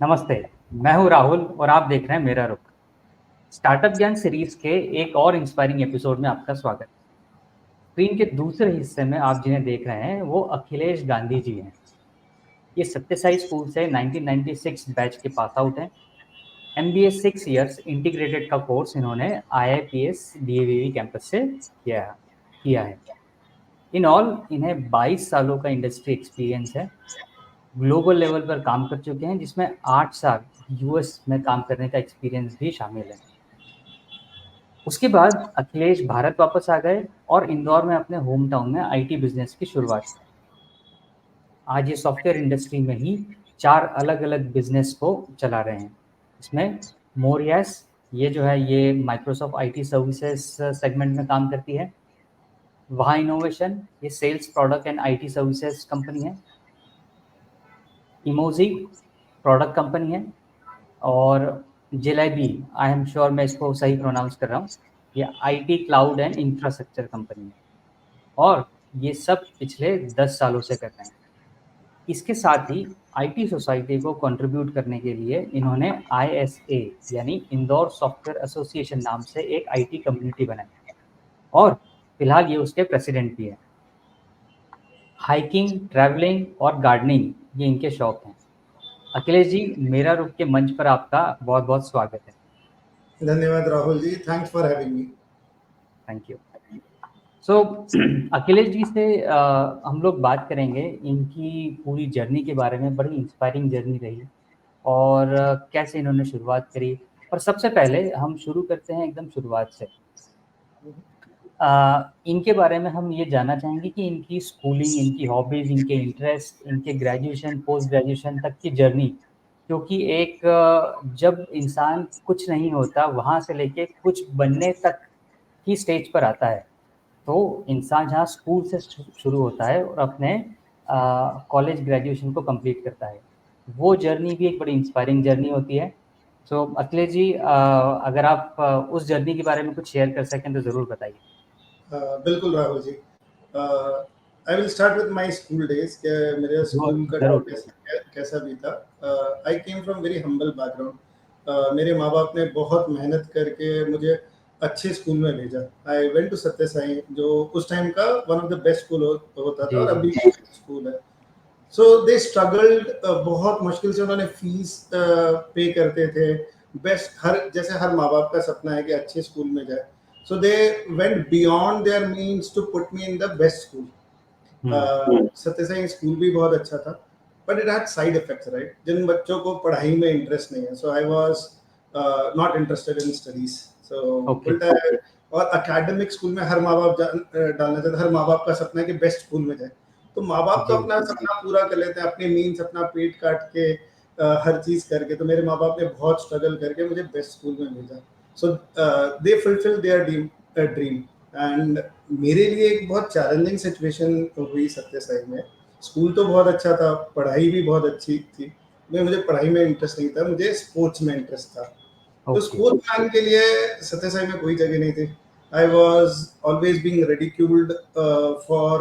नमस्ते, मैं हूँ राहुल और आप देख रहे हैं मेरा रुख। स्टार्टअप ज्ञान सीरीज के एक और इंस्पायरिंग एपिसोड में आपका स्वागत। स्क्रीन के दूसरे हिस्से में आप जिन्हें देख रहे हैं वो अखिलेश गांधी जी हैं। ये सत्यसाई स्कूल से 1996 बैच के पास आउट हैं। MBA 6 इयर्स इंटीग्रेटेड का कोर्स इन्होंने IIPS DAVV कैंपस से किया है। इन ऑल इन्हें 22 सालों का इंडस्ट्री एक्सपीरियंस है। ग्लोबल लेवल पर काम कर चुके हैं, जिसमें 8 साल US में काम करने का एक्सपीरियंस भी शामिल है। उसके बाद अखिलेश भारत वापस आ गए और इंदौर में अपने होम टाउन में IT बिजनेस की शुरुआत की। आज ये सॉफ्टवेयर इंडस्ट्री में ही 4 अलग अलग बिजनेस को चला रहे हैं। इसमें मोरियस, ये जो है ये माइक्रोसॉफ्ट IT सर्विसेज सेगमेंट में काम करती है। वहा इनोवेशन, ये sales product and IT services company है। इमोजी प्रोडक्ट कंपनी है। और जेलेबी, आई एम श्योर मैं इसको सही प्रोनाउंस कर रहा हूँ, ये IT cloud and infrastructure company है। और ये सब पिछले 10 सालों से कर रहे हैं। इसके साथ ही IT सोसाइटी को कंट्रीब्यूट करने के लिए इन्होंने ISA यानी इंदौर सॉफ्टवेयर एसोसिएशन नाम से एक IT कम्युनिटी बनाई और फिलहाल ये उसके प्रेसिडेंट भी है। हाइकिंग, ट्रैवलिंग और गार्डनिंग ये इनके शौक हैं। अखिलेश जी, मेरा रुख के मंच पर आपका बहुत बहुत स्वागत है। धन्यवाद Rahul ji, thanks for having me. Thank you. So Akhilesh ji से हम लोग बात करेंगे इनकी पूरी जर्नी के बारे में। बड़ी इंस्पायरिंग जर्नी रही और कैसे इन्होंने शुरुआत करी। और सबसे पहले हम शुरू करते हैं एकदम शुरुआत से। इनके बारे में हम ये जानना चाहेंगे कि इनकी स्कूलिंग, इनकी हॉबीज़, इनके इंटरेस्ट, इनके ग्रेजुएशन, पोस्ट ग्रेजुएशन तक की जर्नी। क्योंकि एक जब इंसान कुछ नहीं होता वहाँ से लेके कुछ बनने तक की स्टेज पर आता है, तो इंसान जहाँ स्कूल से शुरू होता है और अपने कॉलेज ग्रेजुएशन को कंप्लीट करता है, वो जर्नी भी एक बड़ी इंस्पायरिंग जर्नी होती है। सो अखिलेश जी, अगर आप उस जर्नी के बारे में कुछ शेयर कर सकें तो ज़रूर बताइए। बिल्कुल Rahul ji, I will start with my school days कि मेरे स्कूल का जरूर। कैसा भी था। I came from very humble background. मेरे माँ बाप ने बहुत मेहनत करके मुझे अच्छे स्कूल में भेजा। आई वेंट टू सत्य साई, जो उस टाइम का one of the best school होता था और अभी स्कूल है। सो दे स्ट्रगल्ड, बहुत मुश्किल से उन्होंने फीस पे करते थे। बेस्ट, जैसे हर माँ बाप का सपना है कि अच्छे स्कूल में जाए। So they went beyond their means to put me in the best school. सत्य साई स्कूल भी बहुत अच्छा था, but it had side effects, right? जिन बच्चों को पढ़ाई में इंटरेस्ट नहीं है, so I was not interested in studies. So उल्टा है। और अकेडमिक स्कूल में हर माँ बाप डालना चाहता, हर माँ बाप का सपना है कि बेस्ट स्कूल में जाए। तो माँ बाप तो अपना सपना पूरा कर लेते हैं, अपने मीन्स, अपना पेट काट के हर चीज करके। तो मेरे माँ बाप ने बहुत स्ट्रगल करके मुझे बेस्ट स्कूल में भेजा। So they fulfil their dream. And मेरे लिए एक बहुत चैलेंजिंग सिचुएशन हुई सत्य साई में। स्कूल तो बहुत अच्छा था, पढ़ाई भी बहुत अच्छी थी, मुझे पढ़ाई में इंटरेस्ट नहीं था, मुझे स्पोर्ट्स में इंटरेस्ट था। तो स्पोर्ट्स मैन के लिए सत्य साई में कोई जगह नहीं थी। I was always being ridiculed for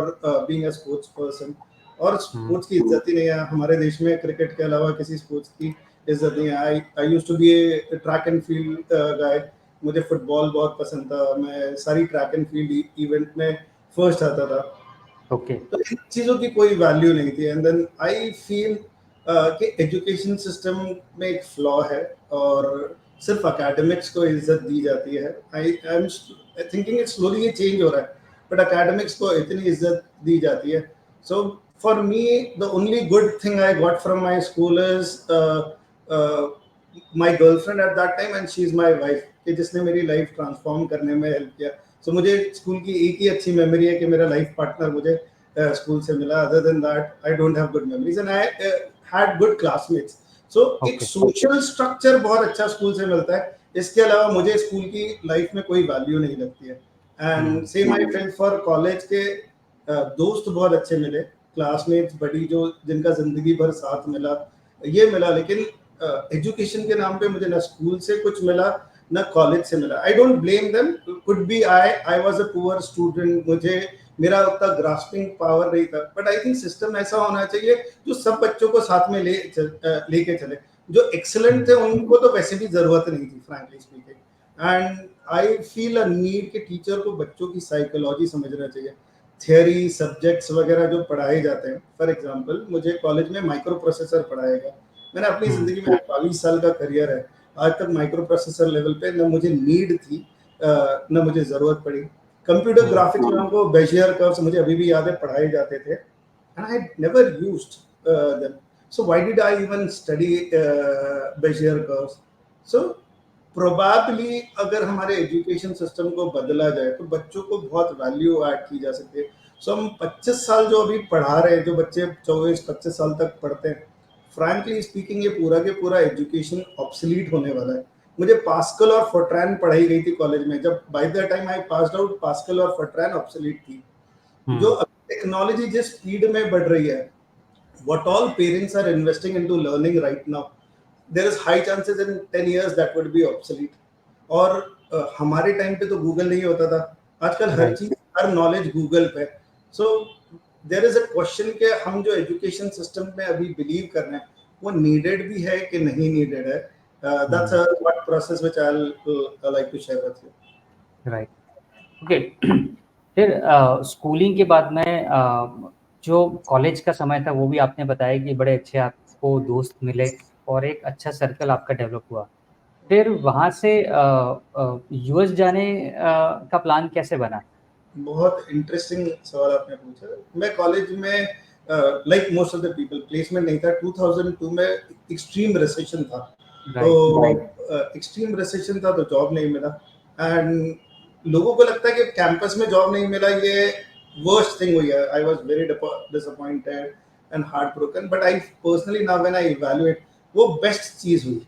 being a sports person. और स्पोर्ट्स की इज्जत ही नहीं है हमारे देश में। क्रिकेट के अलावा किसी स्पोर्ट्स की इज्जत नहीं है। I used to be a track and field guy. मुझे फुटबॉल बहुत पसंद था, मैं सारी ट्रैक एंड फील्ड इवेंट में फर्स्ट आता था। तो इन चीज़ों की कोई वैल्यू नहीं थी। एंड देन आई फील कि एजुकेशन सिस्टम में एक फ्लॉ है और सिर्फ एकेडमिक्स को इज्जत दी जाती है। I am thinking it slowly ये चेंज हो रहा है, बट एकेडमिक्स को इतनी इज्जत दी जाती है। So for me the only good thing I got from my school is my girlfriend at that time, and she is my wife, कि जिसने मेरी लाइफ ट्रांसफॉर्म करने में हेल्प किया। सो मुझे स्कूल की एक ही अच्छी मेमोरी है कि मेरा लाइफ पार्टनर मुझे स्कूल से मिला। Other than that I don't have good memories, and I had good classmates. So एक सोशल स्ट्रक्चर बहुत अच्छा स्कूल से मिलता है। इसके अलावा मुझे स्कूल की लाइफ में कोई वैल्यू नहीं लगती है। And same I felt for college के दोस्त बहुत अच्छे मिले, क्लासमेट्स बड़ी जो जिनका जिंदगी भर साथ मिला, ये मिला। लेकिन एजुकेशन के नाम पे मुझे ना स्कूल से कुछ मिला ना कॉलेज से मिला। I don't blame them, could be I was a poor student, मुझे मेरा उतना ग्रास्पिंग पावर नहीं था। बट आई थिंक सिस्टम ऐसा होना चाहिए जो सब बच्चों को साथ में लेके चले। जो एक्सेलेंट थे उनको तो वैसे भी जरूरत नहीं थी, frankly speaking. And I feel a need कि टीचर को बच्चों की साइकोलॉजी समझना चाहिए। थियरी सब्जेक्ट्स वगैरह जो पढ़ाए जाते हैं, फॉर एग्जांपल मुझे कॉलेज में माइक्रो प्रोसेसर पढ़ाया गया। मैंने अपनी जिंदगी में 22 साल का करियर है, आज तक माइक्रो प्रोसेसर लेवल पे न मुझे नीड थी न मुझे जरूरत पड़ी। कंप्यूटर ग्राफिक्स में हमको बेजियर कर्व्स मुझे अभी भी याद है पढ़ाए जाते थे, and I had never used them. So why did I even study Bezier curves? So probably अगर हमारे एजुकेशन सिस्टम को बदला जाए तो बच्चों को बहुत वैल्यू ऐड की जा सकती है। सो हम 25 साल जो अभी पढ़ा रहे हैं, जो बच्चे 24-25 साल तक पढ़ते हैं, फ्रैंकली स्पीकिंग ये पूरा के पूरा एजुकेशन ऑब्सलीट होने वाला है। मुझे पास्कल और फोर्ट्रान पढ़ाई गई थी कॉलेज में, जब by the time I passed out pascal और फोर्ट्रान ऑब्सलीट थी। जो टेक्नोलॉजी जिस स्पीड में बढ़ रही है, what all parents are investing into learning right now, there is high chances in 10 years that would be obsolete. और हमारे टाइम पे तो गूगल नहीं होता था, आजकल हर चीज, हर नॉलेज गूगल पे। So there is a question कि हम जो एजुकेशन सिस्टम में अभी बिलीव कर रहे हैं वो नीडेड भी है कि नहीं नीडेड है। That's a what process which I will like to share with you. Right, okay. फिर स्कूलिंग के बाद में जो कॉलेज का समय था वो भी आपने बताया कि बड़े अच्छे आपको दोस्त मिले और एक अच्छा सर्कल आपका डेवलप हुआ। फिर वहाँ से यूएस जाने का प्लान कैसे बना? बहुत इंटरेस्टिंग सवाल आपने पूछा। मैं कॉलेज में like most of the people placement नहीं था। 2002 में एक्सट्रीम रिसेशन था, तो एक्सट्रीम रिसेशन था तो जॉब नहीं मिला। एंड लोगों को लगता है कि कैंपस में जॉब नहीं मिला ये वर्स्ट थिंग हुई है। I was very disappointed and heart broken, but I personally now when I evaluate वो बेस्ट चीज हुई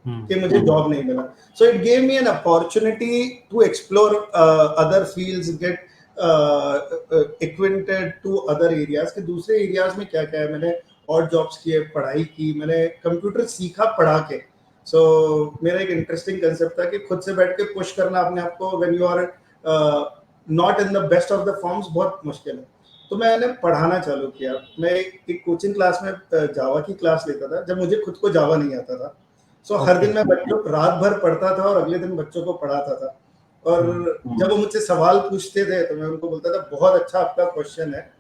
कि मुझे जॉब नहीं मिला। So it gave me an opportunity to explore other fields, get acquainted to other areas के दूसरे areas में क्या क्या है। मैंने और जॉब्स किए, पढ़ाई की, मैंने कंप्यूटर सीखा पढ़ा के। सो मेरा एक इंटरेस्टिंग कंसेप्ट था कि खुद से बैठ के पुश करना अपने आप को when you are not in the best of the forms बहुत मुश्किल है। तो मैंने पढ़ाना चालू किया। मैं एक कोचिंग क्लास में जावा की क्लास लेता था जब मुझे खुद को जावा नहीं आता था। सो हर दिन मैं बच्चों रात भर पढ़ता था और अगले दिन बच्चों को पढ़ाता था। और जब वो मुझसे सवाल पूछते थे तो मैं उनको बोलता था बहुत अच्छा आपका क्वेश्चन है,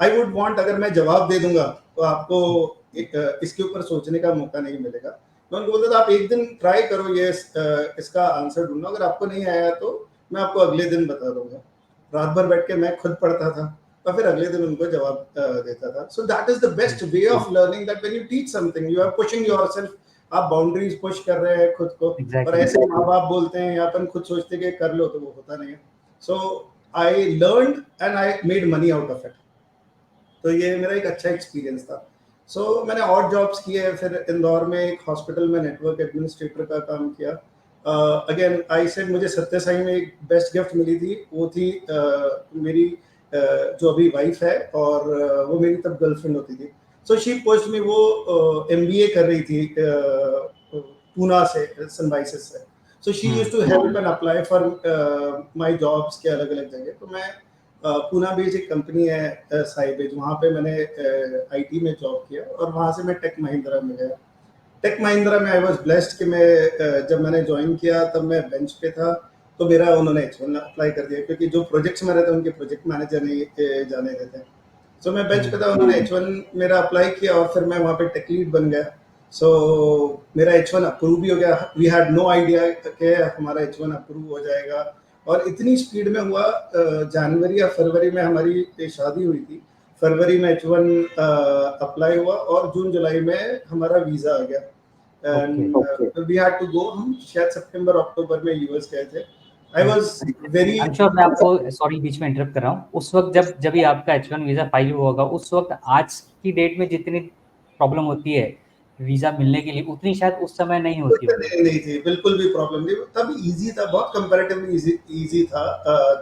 आई वुड वांट, अगर मैं जवाब दे दूंगा तो आपको इसके ऊपर सोचने का मौका नहीं मिलेगा। मैं उनको बोलता था आप एक दिन ट्राई करो ये इसका आंसर ढूंढना, अगर आपको नहीं आया तो मैं आपको अगले दिन बता दूंगा। रात भर बैठ के मैं खुद पढ़ता था और फिर अगले दिन उनको जवाब देता था। So that is the best way of learning, that when you teach something you are pushing yourself, आप बाउंड्रीज पुश कर रहे हैं खुद को। और ऐसे माँ बाप बोलते हैं या अपन खुद सोचते कि कर लो, तो वो होता नहीं है। So I learned and I made money out of it. तो ये मेरा एक अच्छा एक्सपीरियंस था। सो मैंने और जॉब्स किए, फिर इंदौर में एक हॉस्पिटल में नेटवर्क एडमिनिस्ट्रेटर का काम किया। अगेन आई सेड मुझे सत्य साई में एक बेस्ट गिफ्ट मिली थी, वो थी मेरी जो अभी वाइफ है, और वो मेरी तब गर्लफ्रेंड होती थी। सो शी पोस्ट में, वो MBA कर रही थी पूना से, सनराइजेस से। So she used to help and apply for my jobs के अलग अलग जगह। तो मैं पूना बेस्ड एक कंपनी है साइबेज, वहाँ पे मैंने IT में जॉब किया और वहाँ से मैं टेक महिंद्रा में गया। टेक महिंद्रा में आई वाज ब्लेस्ड कि मैं जब मैंने ज्वाइन किया तब मैं बेंच पे था, तो मेरा उन्होंने H1 अप्लाई कर दिया, क्योंकि जो प्रोजेक्ट्स में रहते उनके प्रोजेक्ट मैनेजर नहीं जाने देते। सो मैं बेंच पे था, उन्होंने H1 मेरा अप्लाई किया और फिर मैं वहाँ पे टेक लीड बन गया। सो मेरा H1 अप्रूव भी हो गया। वी हैड नो आइडिया कि हमारा H1 अप्रूव हो जाएगा, और इतनी स्पीड में हुआ। जनवरी या फरवरी में हमारी शादी हुई थी, फरवरी में H1 अप्लाई हुआ और जून जुलाई में हमारा वीज़ा आ गया। And we had to go, हम शायद सितंबर अक्टूबर में यूएस गए थे। I was very, I am sure, मैं आपको सॉरी बीच में इंटरप्ट कर रहा हूँ। उस वक्त जब भी आपका H1 वीज़ा फाइल हुआ होगा, उस वक्त आज की डेट में जितनी प्रॉब्लम होती है वीज़ा मिलने के लिए, उतनी शायद उस समय नहीं होती होगी। नहीं थी, बिल्कुल भी प्रॉब्लम नहीं। तब इजी था, बहुत कंपैरेटिवली इजी था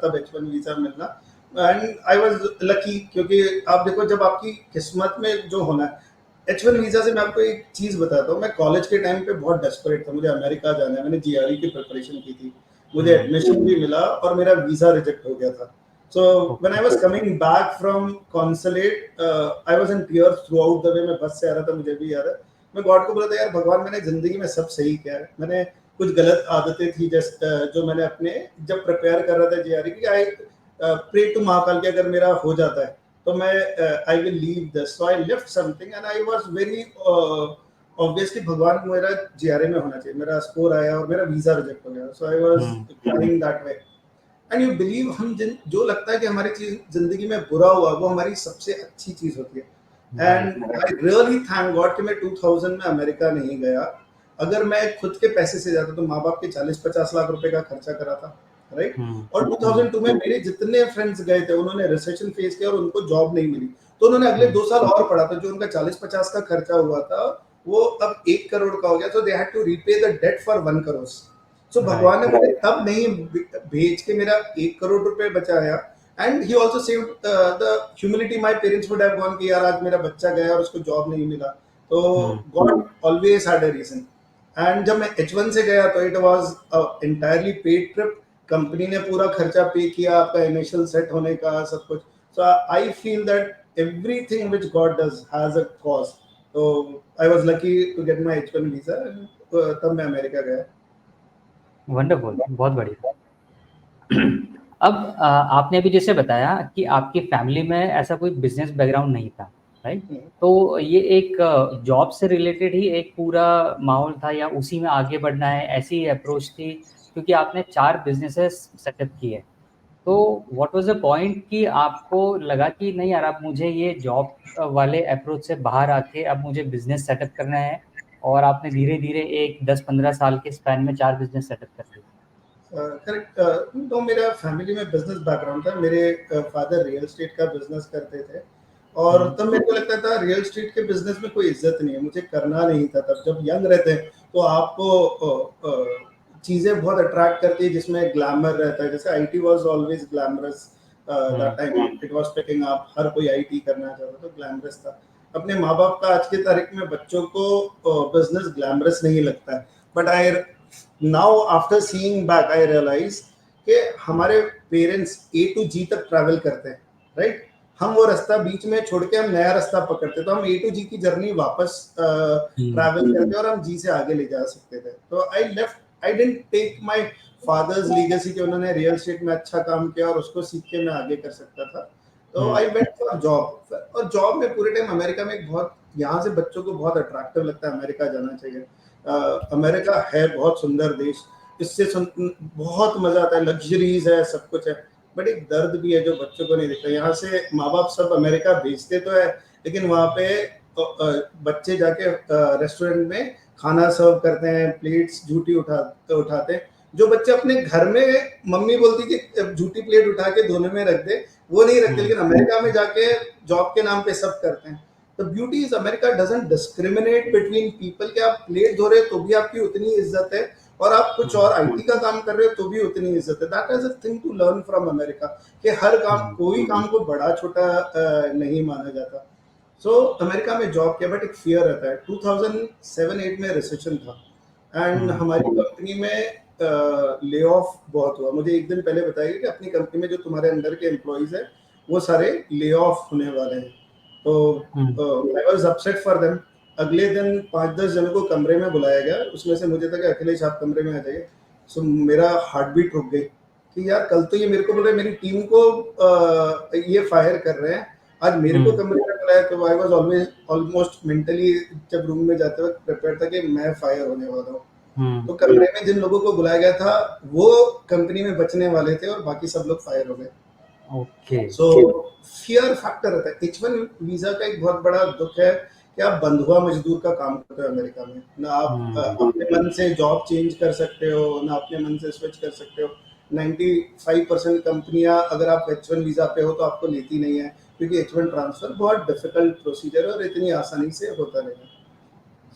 तब H1 वीज़ा मिलना। एंड आई वाज लकी, क्योंकि आप देखो जब आपकी किस्मत में जो होना है। H1 वीज़ा से मैं आपको एक चीज़ बताता हूँ। मैं कॉलेज के टाइम पे बहुत डेस्परेट था, मुझे अमेरिका जाना है, मैंने GRE की प्रिपरेशन की थी, मुझे एडमिशन भी मिला और मेरा वीज़ा रिजेक्ट हो गया था। So when I was coming back from consulate, I was in tears through out the way. मैं बस से आ रहा था, मुझे भी याद है। मैं गॉड को बोला था, यार भगवान मैंने जिंदगी में सब सही किया है, मैंने कुछ गलत आदतें थी जो मैंने अपने जब प्रिपेयर कर रहा था जीआरई की, आई प्रे टू महाकाल कि अगर मेरा हो जाता है तो मैं I will leave this, so I left something and I was very obviously भगवान मेरा जीआरई में होना चाहिए, मेरा स्कोर आया और मेरा वीजा रिजेक्ट हो गया, so I was crying that way. And you believe, हम जो लगता है कि हमारी चीज जिंदगी में बुरा हुआ वो हमारी सबसे अच्छी चीज होती है। And I really thank God कि मैं 2000 में अमेरिका नहीं गया। अगर मैं खुद के पैसे से जाता तो माँ बाप के 40-50 लाख रुपए का खर्चा करा था, राइट। और 2002 में मेरे जितने फ्रेंड्स गए थे उन्होंने रिसेशन फेस किया और उनको जॉब नहीं मिली, तो उन्होंने अगले 2 साल और पढ़ा, तो जो उनका 40-50 का खर्चा हुआ था वो अब 1 करोड़ का हो गया, तो they had to repay the debt for 1 crore. So भगवान ने मुझे तब नहीं भेज के मेरा 1 करोड़ रुपए बचाया। And he also saved the humility, my parents would have gone कि यार आज मेरा बच्चा गया और उसको जॉब नहीं मिला, तो God always had a reason. And जब मैं H1 से गया तो it was entirely paid trip, company ने पूरा खर्चा पे किया आपका इनिशियल सेट होने का सब कुछ। So I feel that everything which God does has a cause. तो I was lucky to get my H1 visa, तब मैं अमेरिका गया। वंडरफुल, बहुत बढ़िया। अब आपने अभी जैसे बताया कि आपकी फैमिली में ऐसा कोई बिजनेस बैकग्राउंड नहीं था, राइट? तो ये एक जॉब से रिलेटेड ही एक पूरा माहौल था या उसी में आगे बढ़ना है ऐसी अप्रोच थी? क्योंकि आपने 4 बिजनेसेस सेटअप किए, तो व्हाट वाज द पॉइंट कि आपको लगा कि नहीं यार अब मुझे ये जॉब वाले अप्रोच से बाहर आके अब मुझे बिजनेस सेटअप करना है, और आपने धीरे धीरे एक 10-15 साल के स्पैन में 4 बिजनेस सेटअप कर लिए? करेक्ट। तो मेरा फैमिली में बिजनेस बैकग्राउंड था, मेरे फादर रियल एस्टेट का बिजनेस करते थे, और तब मेरे को लगता था रियल एस्टेट के बिजनेस में कोई इज्जत नहीं है, मुझे करना नहीं था। तब जब यंग रहते हैं तो आपको चीजें बहुत अट्रैक्ट करती है जिसमें ग्लैमर रहता है, जैसे IT was always glamorous that time, it was picking up, हर कोई आईटी करना चाहता था, तो ग्लैमरस था। अपने माँ बाप का आज की तारीख में बच्चों को बिजनेस ग्लैमरस नहीं लगता है, but I now after seeing back I realise कि हमारे पेरेंट्स ए टू जी तक ट्रैवल करते हैं, राइट। हम वो रास्ता बीच में छोड़ के हम नया रास्ता पकड़ते, तो हम ए टू जी की जर्नी वापस ट्रैवल करते और हम जी से आगे ले जा सकते थे। तो I didn't take my father's legacy कि उन्होंने रियल एस्टेट में अच्छा काम किया और उसको सीख के मैं आगे कर सकता था। तो आई वेंट फॉर जॉब, और जॉब में पूरे टाइम अमेरिका में बहुत, यहाँ से बच्चों को बहुत अट्रैक्टिव लगता है, अमेरिका जाना चाहिए। अमेरिका है बहुत सुंदर देश, इससे बहुत मजा आता है, लग्जरीज है, सब कुछ है, बट एक दर्द भी है जो बच्चों को नहीं दिखता। यहाँ से माँ बाप सब अमेरिका भेजते तो है, लेकिन वहाँ पे बच्चे जाके रेस्टोरेंट में खाना सर्व करते हैं, प्लेट्स झूठी उठाते हैं। जो बच्चे अपने घर में मम्मी बोलती कि झूठी प्लेट उठा के धोने में रख दे, वो नहीं रखते, लेकिन अमेरिका में जाके जॉब के नाम पे सब करते हैं। The beauty is America doesn't discriminate between people कि आप प्लेट धो रहे हो तो भी आपकी उतनी इज्जत है, और आप कुछ और आईटी का काम कर रहे हो तो भी उतनी इज्जत है। That is a thing to learn from America कि हर काम, कोई काम को बड़ा छोटा नहीं माना जाता। So अमेरिका में जॉब किया, बट एक फियर रहता है। 2007-8 में रिसेशन था, एंड हमारी कंपनी में ले ऑफ बहुत हुआ। मुझे एक दिन पहले बताया कि अपनी कंपनी में जो तुम्हारे अंडर के एम्प्लॉइज है वो सारे ले ऑफ होने वाले हैं। तो I was upset for them. अगले दिन 5-10 जनों को कमरे में बुलाया गया, उसमें से मुझे था कि अखिलेश आप कमरे में आ जाइए। सो मेरा हार्ट बीट रुक गई कि यार कल तो ये मेरे को बोल रहे मेरी टीम को ये फायर कर रहे हैं, आज मेरे को कमरे में बुलाया। तो I was always almost mentally जब रूम में जाते वक्त प्रिपेयर था कि मैं फायर होने वाला हूँ। तो कमरे में जिन लोगों को बुलाया गया था वो कंपनी में बचने वाले थे और बाकी सब लोग फायर हो गए। ओके। सो फियर फैक्टर रहता है। H1 वीजा का एक बहुत बड़ा दुख है कि आप बंधुआ मजदूर का काम करते हो अमेरिका में, ना आप अपने मन से जॉब चेंज कर सकते हो, ना अपने मन से स्विच कर सकते हो। 95% कंपनियां अगर आप H1 वीजा पे हो तो आपको लेती नहीं है, क्योंकि H1 ट्रांसफर बहुत डिफिकल्ट प्रोसीजर है और इतनी आसानी से होता नहीं है।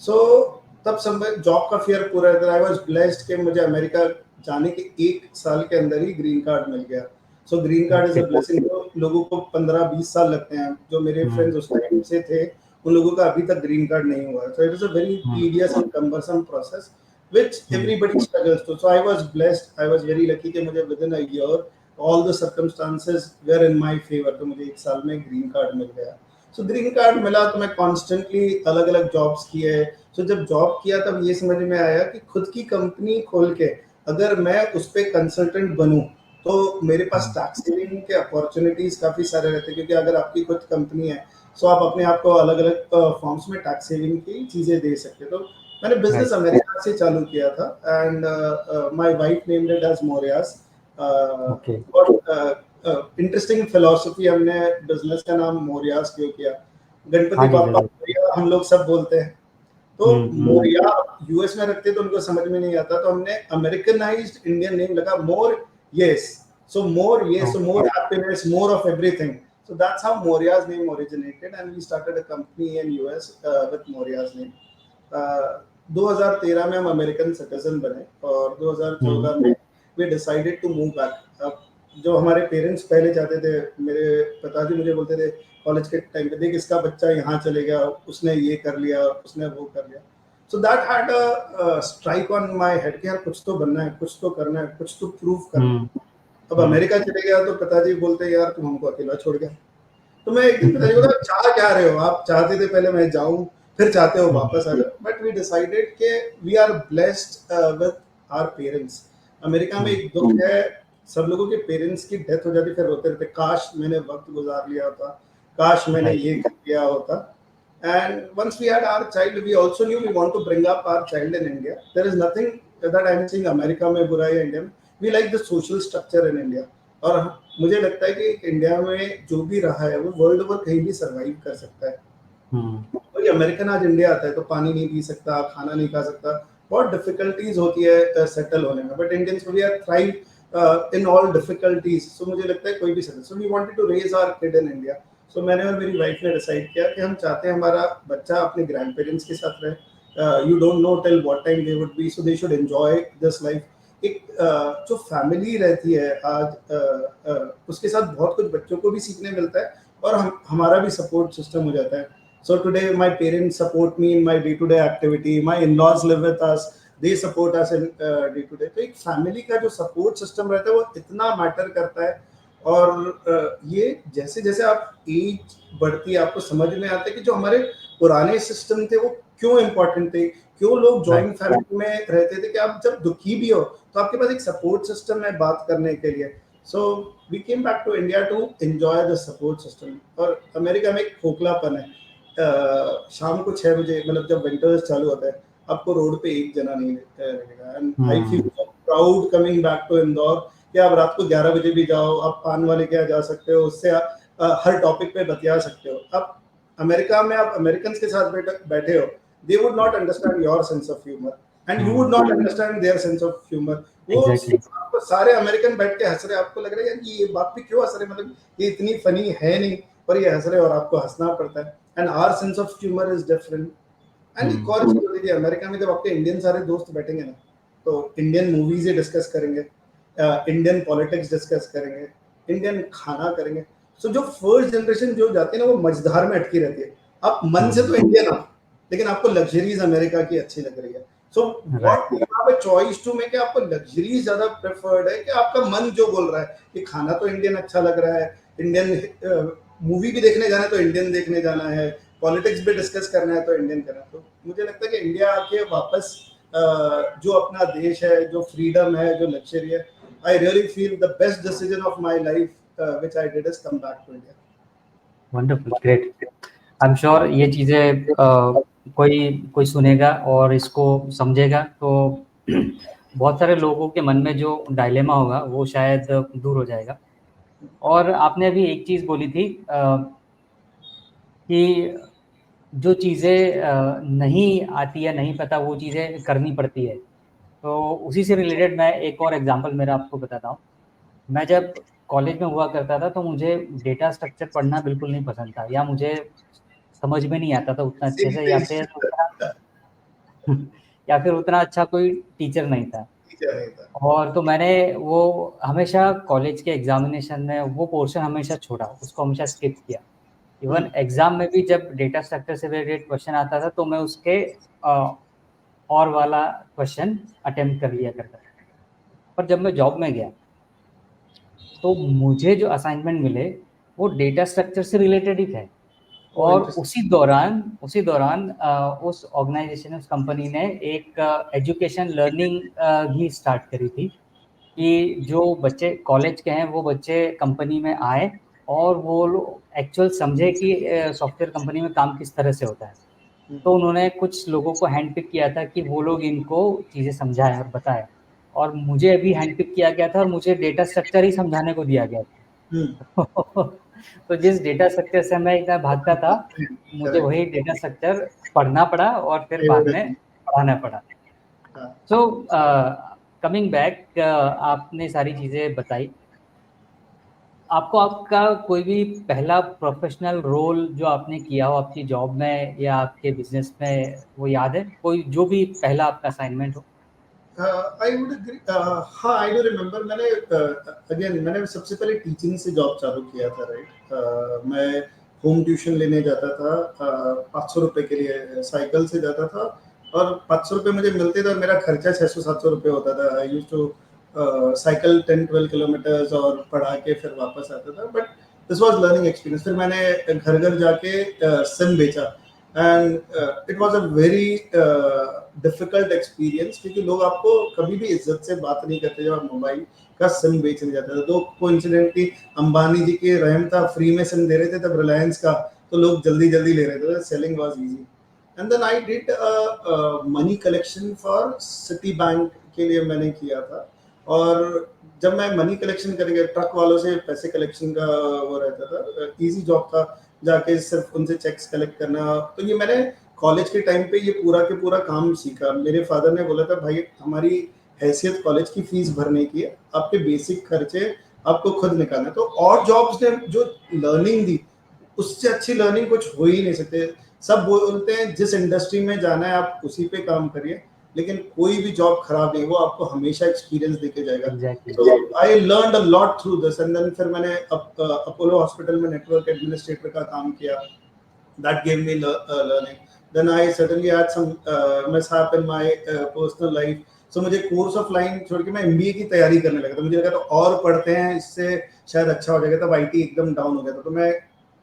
सो तब समय जॉब का फियर पूरा रहता है। आई वाज ब्लेस्ड कि मुझे अमेरिका जाने के 1 साल के अंदर ही ग्रीन कार्ड मिल गया। So green card is a blessing. लोगों को 15-20 साल लगते हैं, जो मेरे फ्रेंड्स उस टाइम से थे उन लोगों का अभी तक ग्रीन कार्ड नहीं हुआ है। So it is a very tedious and cumbersome process which everybody struggles to. So I was blessed, I was very lucky कि मुझे within a year all the circumstances were in my favour, तो मुझे 1 साल में green card मिल गया। So green card मिला तो मैं कॉन्स्टेंटली अलग अलग जॉब्स किए। सो जब जॉब किया तब ये समझ में आया कि खुद की कंपनी खोल के अगर मैं उस पर कंसल्टेंट बनूं तो मेरे पास टैक्स सेविंग के अपॉर्चुनिटीज काफ़ी सारे रहते हैं, क्योंकि अगर आपकी खुद कंपनी है सो आप अपने आप को अलग अलग फॉर्म्स में टैक्स सेविंग की चीज़ें दे सकते हैं। तो मैंने बिजनेस राइट। अमेरिका से चालू किया था, and my wife named it as Morias. Okay. और इंटरेस्टिंग फिलोसफी, हमने बिजनेस का नाम मोरियास क्यों किया, गणपति हाँ जी बापा जरूर। मोरिया हम लोग सब बोलते हैं। तो हम्म। मोरिया यूएस में रखते तो उनको समझ में नहीं आता, तो हमने अमेरिकनाइज्ड इंडियन नेम लगा मोर yes. So more yes, so more happiness, more of everything. So that's how Moria's name originated, and we started a company in US with Moria's name. uh, 2013 में हम अमेरिकन सिटीजन बने, और 2014 में we decided to move back. अब जो हमारे parents पहले चाहते थे, मेरे पिताजी मुझे बोलते थे कॉलेज के टाइम पे, देख इसका बच्चा यहाँ चले गया, उसने ये कर लिया, उसने वो कर लिया। So that had a strike on my head कि यार कुछ तो बनना है, कुछ तो करना है, कुछ तो प्रूव करना है। अब अमेरिका चले गया तो पिताजी बोलते यार तुम हमको अकेला छोड़ गया। तो मैं एक दिन पिताजी को बोला, चाह क्या रहे हो आप, चाहते थे पहले मैं जाऊं, फिर चाहते हो वापस आ जाओ। बट वी डिसाइडेड कि we are blessed with our parents. America में एक दुख है, सब लोगों के पेरेंट्स की डेथ हो जाती, फिर रोते रहते काश मैंने वक्त गुजार लिया होता, काश मैंने ये कर लिया होता। And once we had our child, we also knew we want to bring up our child in India. There is nothing that I'm saying America में बुरा है, इंडिया में। We like the social structure in India. और मुझे लगता है कि India में जो भी रहा है वो वर्ल्ड ओवर कहीं भी सर्वाइव कर सकता है। कोई अमेरिकन आज इंडिया आता है तो पानी नहीं पी सकता, खाना नहीं खा सकता, बहुत डिफिकल्टीज होती है सेटल होने में। But Indians we are thrive in all difficulties. So मुझे लगता है कोई भी settle. So we wanted to raise our kid in India. So मैंने और मेरी वाइफ ने डिसाइड किया कि हम चाहते हैं हमारा बच्चा अपने ग्रैंड पेरेंट्स के साथ रहे। You don't know till what time they would be, so they should enjoy this life. एक जो फैमिली रहती है आज, उसके साथ बहुत कुछ बच्चों को भी सीखने मिलता है, और हमारा भी सपोर्ट सिस्टम हो जाता है। So today my parents support me in my day-to-day activity. My in-laws live with us. They support us in day-to-day. तो एक फैमिली का जो सपोर्ट सिस्टम रहता है वो इतना मैटर करता है। और ये जैसे जैसे आप एज बढ़ती है आपको समझ में आता है कि जो हमारे पुराने सिस्टम थे वो क्यों इम्पोर्टेंट थे, क्यों लोग जॉइंट फैमिली में रहते थे, कि आप जब दुखी भी हो तो आपके पास एक सपोर्ट सिस्टम है बात करने के लिए। So we came back to India to enjoy the support system. और अमेरिका में एक खोखलापन है। शाम को 6 बजे, मतलब जब विंटर्स चालू होता है, आपको रोड पे एक जना नहीं रहेगा। And I feel so proud coming back to Indore कि आप रात को 11 बजे भी जाओ, आप पान वाले के यहाँ जा सकते हो, उससे हर टॉपिक पे बतिया सकते हो। अब अमेरिका में आप अमेरिकन के साथ बैठे हो, they would not understand your sense of humour, and you would not understand their sense of humour. वो आपको सारे अमेरिकन बैठ के हंस रहे, आपको लग रहा है यार ये बात पे क्यों हंस रहे, मतलब ये इतनी फनी है नहीं, पर ये हंस रहे और आपको हंसना पड़ता है। And our sense of humour is different. And एक और चीज होती है अमेरिका में, जब आपके इंडियन सारे दोस्त बैठेंगे ना, तो इंडियन मूवीज ही डिस्कस करेंगे, इंडियन पॉलिटिक्स डिस्कस करेंगे, इंडियन खाना करेंगे। सो जो फर्स्ट जनरेशन जो जाती है ना वो मझधार में अटकी रहती है। आप मन से तो इंडियन हो, लेकिन आपको लग्जरीज अमेरिका की अच्छी लग रही है। So what you have a choice to make, आपको लग्जरीज ज्यादा प्रेफर्ड है कि आपका मन जो बोल रहा है कि खाना तो इंडियन अच्छा लग रहा है, इंडियन मूवी भी देखने जाना है तो इंडियन देखने जाना है, पॉलिटिक्स भी डिस्कस करना है तो इंडियन करना है। तो मुझे लगता है कि इंडिया आके वापस जो अपना देश है, जो फ्रीडम है, जो लग्जरी है, I really feel the best decision of my life which I did is come back to India. Wonderful, great. I am sure ये चीज़ें कोई कोई सुनेगा और इसको समझेगा तो बहुत सारे लोगों के मन में जो डायलेमा होगा वो शायद दूर हो जाएगा। और आपने अभी एक चीज़ बोली थी कि जो चीज़ें नहीं आती है, नहीं पता, वो चीज़ें करनी पड़ती है। तो उसी से रिलेटेड मैं एक और एग्जांपल मेरा आपको बताता हूँ। मैं जब कॉलेज में हुआ करता था तो मुझे डेटा स्ट्रक्चर पढ़ना बिल्कुल नहीं पसंद था, या मुझे समझ में नहीं आता था उतना अच्छे से, या फिर उतना अच्छा कोई टीचर नहीं था। और तो मैंने वो हमेशा कॉलेज के एग्जामिनेशन में वो पोर्शन हमेशा छोड़ा, उसको हमेशा स्किप किया। इवन एग्जाम में भी जब डेटा स्ट्रक्चर से रिलेटेड क्वेश्चन आता था तो मैं उसके और वाला क्वेश्चन अटेम्प्ट कर लिया करता था। पर जब मैं जॉब में गया तो मुझे जो असाइनमेंट मिले वो डेटा स्ट्रक्चर से रिलेटेड ही थे। ओह और इंटरेस्टिंग। उसी दौरान उस ऑर्गेनाइजेशन उस कंपनी ने एक एजुकेशन लर्निंग भी स्टार्ट करी थी कि जो बच्चे कॉलेज के हैं वो बच्चे कंपनी में आए और वो एक्चुअल समझे कि सॉफ्टवेयर कंपनी में काम किस तरह से होता है। तो उन्होंने कुछ लोगों को हैंड पिक किया था कि वो लोग इनको चीज़ें समझाएं और बताएं, और मुझे भी हैंड पिक किया गया था और मुझे डेटा स्ट्रक्चर ही समझाने को दिया गया था। तो जिस डेटा स्ट्रक्चर से मैं इतना भागता था, मुझे करेक्ट। वही डेटा स्ट्रक्चर पढ़ना पड़ा और फिर बाद में पढ़ाना पड़ा। हाँ। सो कमिंग बैक, आपने सारी चीज़ें बताई। आपको आपका कोई भी पहला प्रोफेशनल रोल जो आपने किया हो आपकी जॉब में या आपके बिजनेस में, वो याद है? कोई जो भी पहला आपका असाइनमेंट हो? I would agree. हाँ, आई डू रिमेम्बर। मैंने अगेन मैंने सबसे पहले टीचिंग से जॉब चालू किया था, राइट। मैं होम ट्यूशन लेने जाता था, 500 रुपये के लिए साइकिल से जाता था, और 500 रुपये मुझे मिलते थे और मेरा खर्चा 600-700 रुपये होता था। आई यूज टू साइकिल 10-12 किलोमीटर्स और पढ़ा के फिर वापस आता था, but this was learning experience. फिर मैंने घर घर जाके सिम बेचा, and it was a very difficult experience, क्योंकि लोग आपको कभी भी इज्जत से बात नहीं करते जब आप मोबाइल का सिम बेचने जाते थे। तो कोइंसिडेंटली अंबानी जी के रहम था, फ्री में सिम दे रहे थे तब रिलायंस का, तो लोग जल्दी जल्दी ले रहे थे, selling was easy. And then I did money collection for Citi bank के लिए मैंने किया था। और जब मैं मनी कलेक्शन करके ट्रक वालों से पैसे कलेक्शन का वो रहता था, इजी जॉब था, जाके सिर्फ उनसे चेक्स कलेक्ट करना। तो ये मैंने कॉलेज के टाइम पे ये पूरा के पूरा काम सीखा। मेरे फादर ने बोला था, भाई हमारी हैसियत कॉलेज की फीस भरने की है, आपके बेसिक खर्चे आपको खुद निकालना है। तो और जॉब्स ने जो लर्निंग दी, उससे अच्छी लर्निंग कुछ हो ही नहीं सकते। सब बोलते हैं जिस इंडस्ट्री में जाना है आप उसी पे काम करिए, लेकिन कोई भी जॉब खराब नहीं, वो आपको हमेशा एक्सपीरियंस देके जाएगा। एग्जैक्टली। तो I learned a lot through this, and then फिर मैंने अपोलो हॉस्पिटल में नेटवर्क एडमिनिस्ट्रेटर का काम किया। That gave me learning. Then I certainly had some mishap in my personal life. So मुझे कोर्स ऑफ लाइन छोड़ के मैं एमबीए की तैयारी करने लगा था। मुझे लगा था और पढ़ते हैं इससे शायद अच्छा हो जाएगा, तब आईटी एकदम डाउन हो गया था। तो मैं